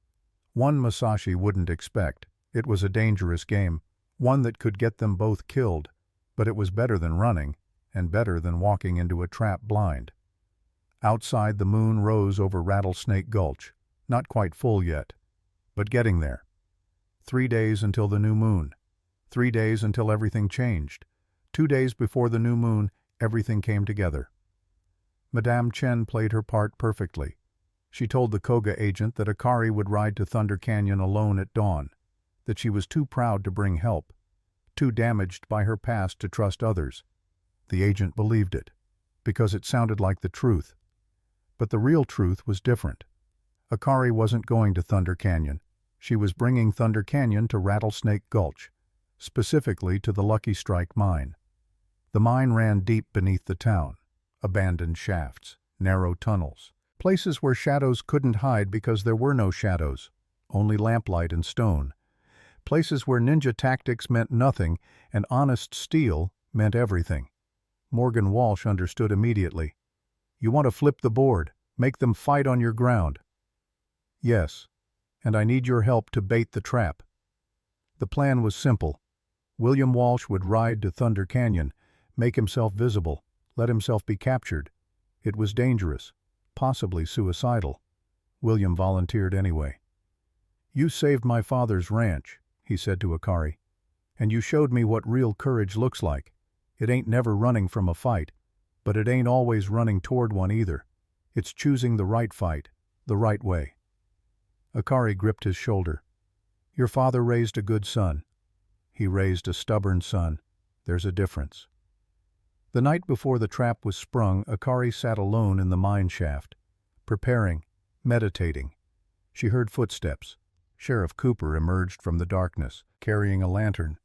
One Masashi wouldn't expect. It was a dangerous game, one that could get them both killed, but it was better than running, and better than walking into a trap blind. Outside, the moon rose over Rattlesnake Gulch, not quite full yet, but getting there. 3 days until the new moon. 3 days until everything changed. 2 days before the new moon, everything came together. Madame Chen played her part perfectly. She told the Koga agent that Akari would ride to Thunder Canyon alone at dawn, that she was too proud to bring help, too damaged by her past to trust others. The agent believed it, because it sounded like the truth. But the real truth was different. Akari wasn't going to Thunder Canyon. She was bringing Thunder Canyon to Rattlesnake Gulch, specifically to the Lucky Strike mine. The mine ran deep beneath the town, abandoned shafts, narrow tunnels, places where shadows couldn't hide because there were no shadows, only lamplight and stone, places where ninja tactics meant nothing and honest steel meant everything. Morgan Walsh understood immediately. You want to flip the board, make them fight on your ground. Yes, and I need your help to bait the trap. The plan was simple. William Walsh would ride to Thunder Canyon, make himself visible, let himself be captured. It was dangerous, possibly suicidal. William volunteered anyway. You saved my father's ranch, he said to Akari, and you showed me what real courage looks like. It ain't never running from a fight, but it ain't always running toward one either. It's choosing the right fight, the right way. Akari gripped his shoulder. Your father raised a good son. He raised a stubborn son. There's a difference. The night before the trap was sprung, Akari sat alone in the mine shaft, preparing, meditating. She heard footsteps. Sheriff Cooper emerged from the darkness, carrying a lantern.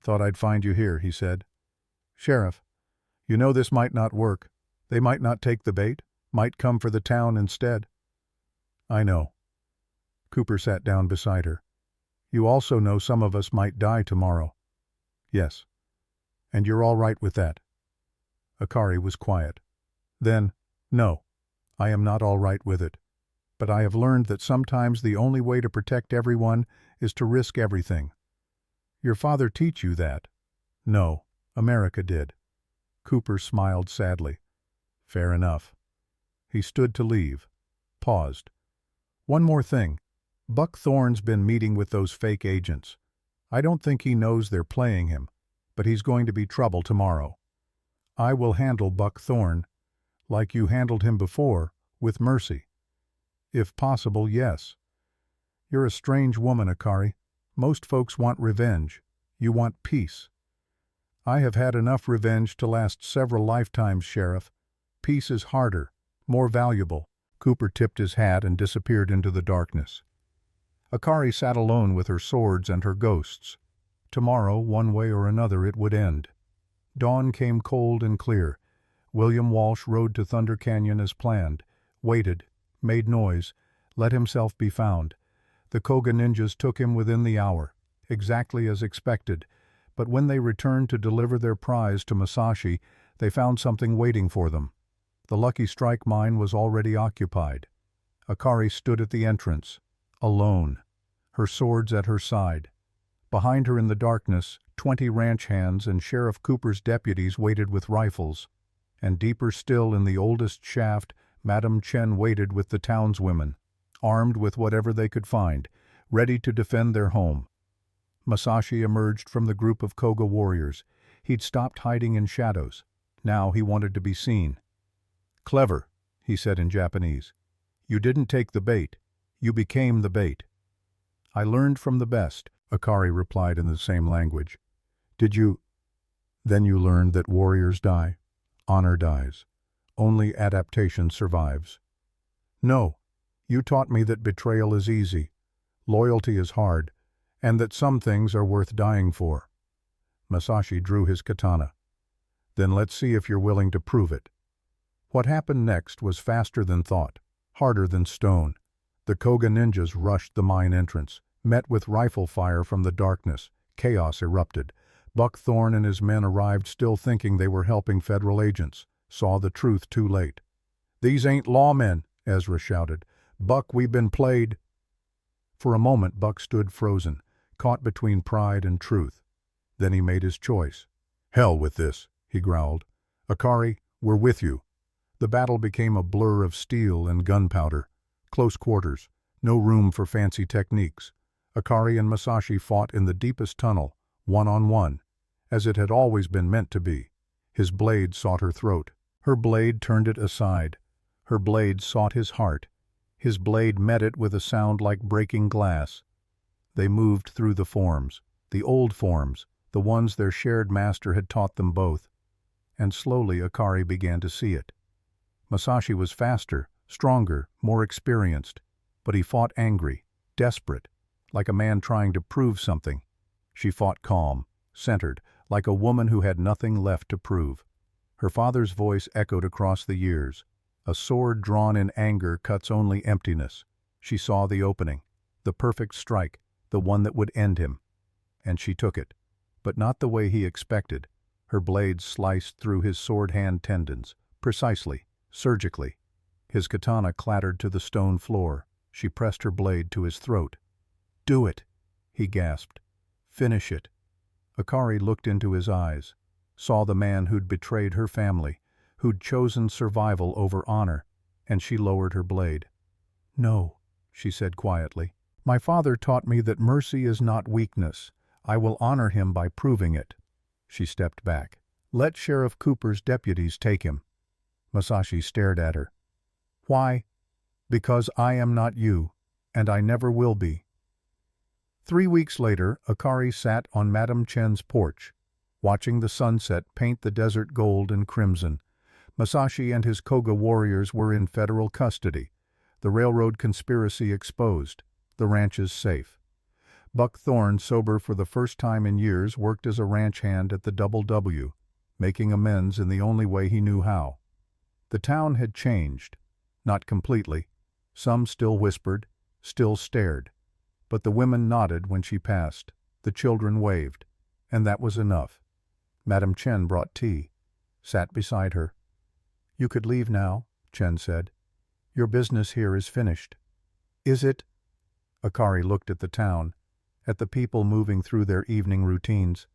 Thought I'd find you here, he said. Sheriff, you know this might not work. They might not take the bait, might come for the town instead. I know. Cooper sat down beside her. You also know some of us might die tomorrow. Yes. And you're all right with that? Akari was quiet. Then, no, I am not all right with it. But I have learned that sometimes the only way to protect everyone is to risk everything. Your father teach you that? No, America did. Cooper smiled sadly. Fair enough. He stood to leave, paused. One more thing. Buck Thorne's been meeting with those fake agents. I don't think he knows they're playing him, but he's going to be trouble tomorrow. I will handle Buck Thorne, like you handled him before, with mercy. If possible, yes. You're a strange woman, Akari. Most folks want revenge. You want peace. I have had enough revenge to last several lifetimes, Sheriff. Peace is harder, more valuable. Cooper tipped his hat and disappeared into the darkness. Akari sat alone with her swords and her ghosts. Tomorrow, one way or another, it would end. Dawn came cold and clear. William Walsh rode to Thunder Canyon as planned, waited, made noise, let himself be found. The Koga ninjas took him within the hour, exactly as expected, but when they returned to deliver their prize to Masashi, they found something waiting for them. The Lucky Strike mine was already occupied. Akari stood at the entrance, alone, her swords at her side. Behind her in the darkness, 20 ranch hands and Sheriff Cooper's deputies waited with rifles, and deeper still in the oldest shaft, Madame Chen waited with the townswomen, armed with whatever they could find, ready to defend their home. Masashi emerged from the group of Koga warriors. He'd stopped hiding in shadows. Now he wanted to be seen. Clever, he said in Japanese. You didn't take the bait. You became the bait. I learned from the best, Akari replied in the same language. Did you? Then you learned that warriors die. Honor dies. Only adaptation survives. No, you taught me that betrayal is easy, loyalty is hard, and that some things are worth dying for. Masashi drew his katana. Then let's see if you're willing to prove it. What happened next was faster than thought, harder than stone. The Koga ninjas rushed the mine entrance, met with rifle fire from the darkness. Chaos erupted. Buck Thorne and his men arrived still thinking they were helping federal agents, saw the truth too late. These ain't lawmen, Ezra shouted. Buck, we've been played. For a moment Buck stood frozen, caught between pride and truth. Then he made his choice. Hell with this, he growled. Akari, we're with you. The battle became a blur of steel and gunpowder. Close quarters, no room for fancy techniques. Akari and Masashi fought in the deepest tunnel, one-on-one, as it had always been meant to be. His blade sought her throat. Her blade turned it aside. Her blade sought his heart. His blade met it with a sound like breaking glass. They moved through the forms, the old forms, the ones their shared master had taught them both. And slowly Akari began to see it. Masashi was faster, stronger, more experienced, but he fought angry, desperate, like a man trying to prove something. She fought calm, centered, like a woman who had nothing left to prove. Her father's voice echoed across the years. A sword drawn in anger cuts only emptiness. She saw the opening, the perfect strike, the one that would end him. And she took it, but not the way he expected. Her blade sliced through his sword-hand tendons, precisely, surgically. His katana clattered to the stone floor. She pressed her blade to his throat. "Do it," he gasped. "Finish it." Akari looked into his eyes, saw the man who'd betrayed her family, who'd chosen survival over honor, and she lowered her blade. "No," she said quietly. "My father taught me that mercy is not weakness. I will honor him by proving it." She stepped back. "Let Sheriff Cooper's deputies take him." Masashi stared at her. "Why?" "Because I am not you, and I never will be." 3 weeks later, Akari sat on Madame Chen's porch, watching the sunset paint the desert gold and crimson. Masashi and his Koga warriors were in federal custody, the railroad conspiracy exposed, the ranches safe. Buck Thorne, sober for the first time in years, worked as a ranch hand at the Double W, making amends in the only way he knew how. The town had changed, not completely. Some still whispered, still stared. But the women nodded when she passed, the children waved, and that was enough. Madame Chen brought tea, sat beside her. "You could leave now," Chen said. "Your business here is finished." "Is it?" Akari looked at the town, at the people moving through their evening routines.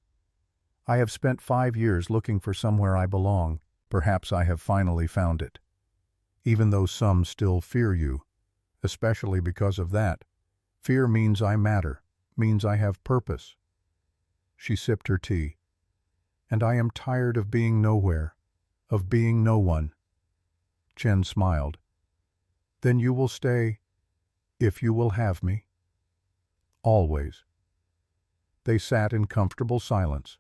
"I have spent 5 years looking for somewhere I belong. Perhaps I have finally found it. Even though some still fear you, especially because of that. Fear means I matter, means I have purpose." She sipped her tea. "And I am tired of being nowhere, of being no one." Chen smiled. "Then you will stay, if you will have me." "Always." They sat in comfortable silence,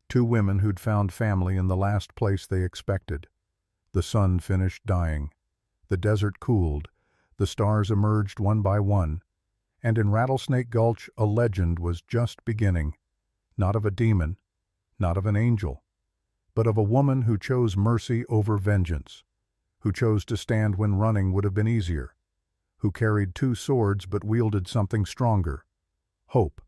two women who'd found family in the last place they expected. The sun finished dying. The desert cooled. The stars emerged one by one. And in Rattlesnake Gulch a legend was just beginning, not of a demon, not of an angel, but of a woman who chose mercy over vengeance, who chose to stand when running would have been easier, who carried 2 swords but wielded something stronger, hope.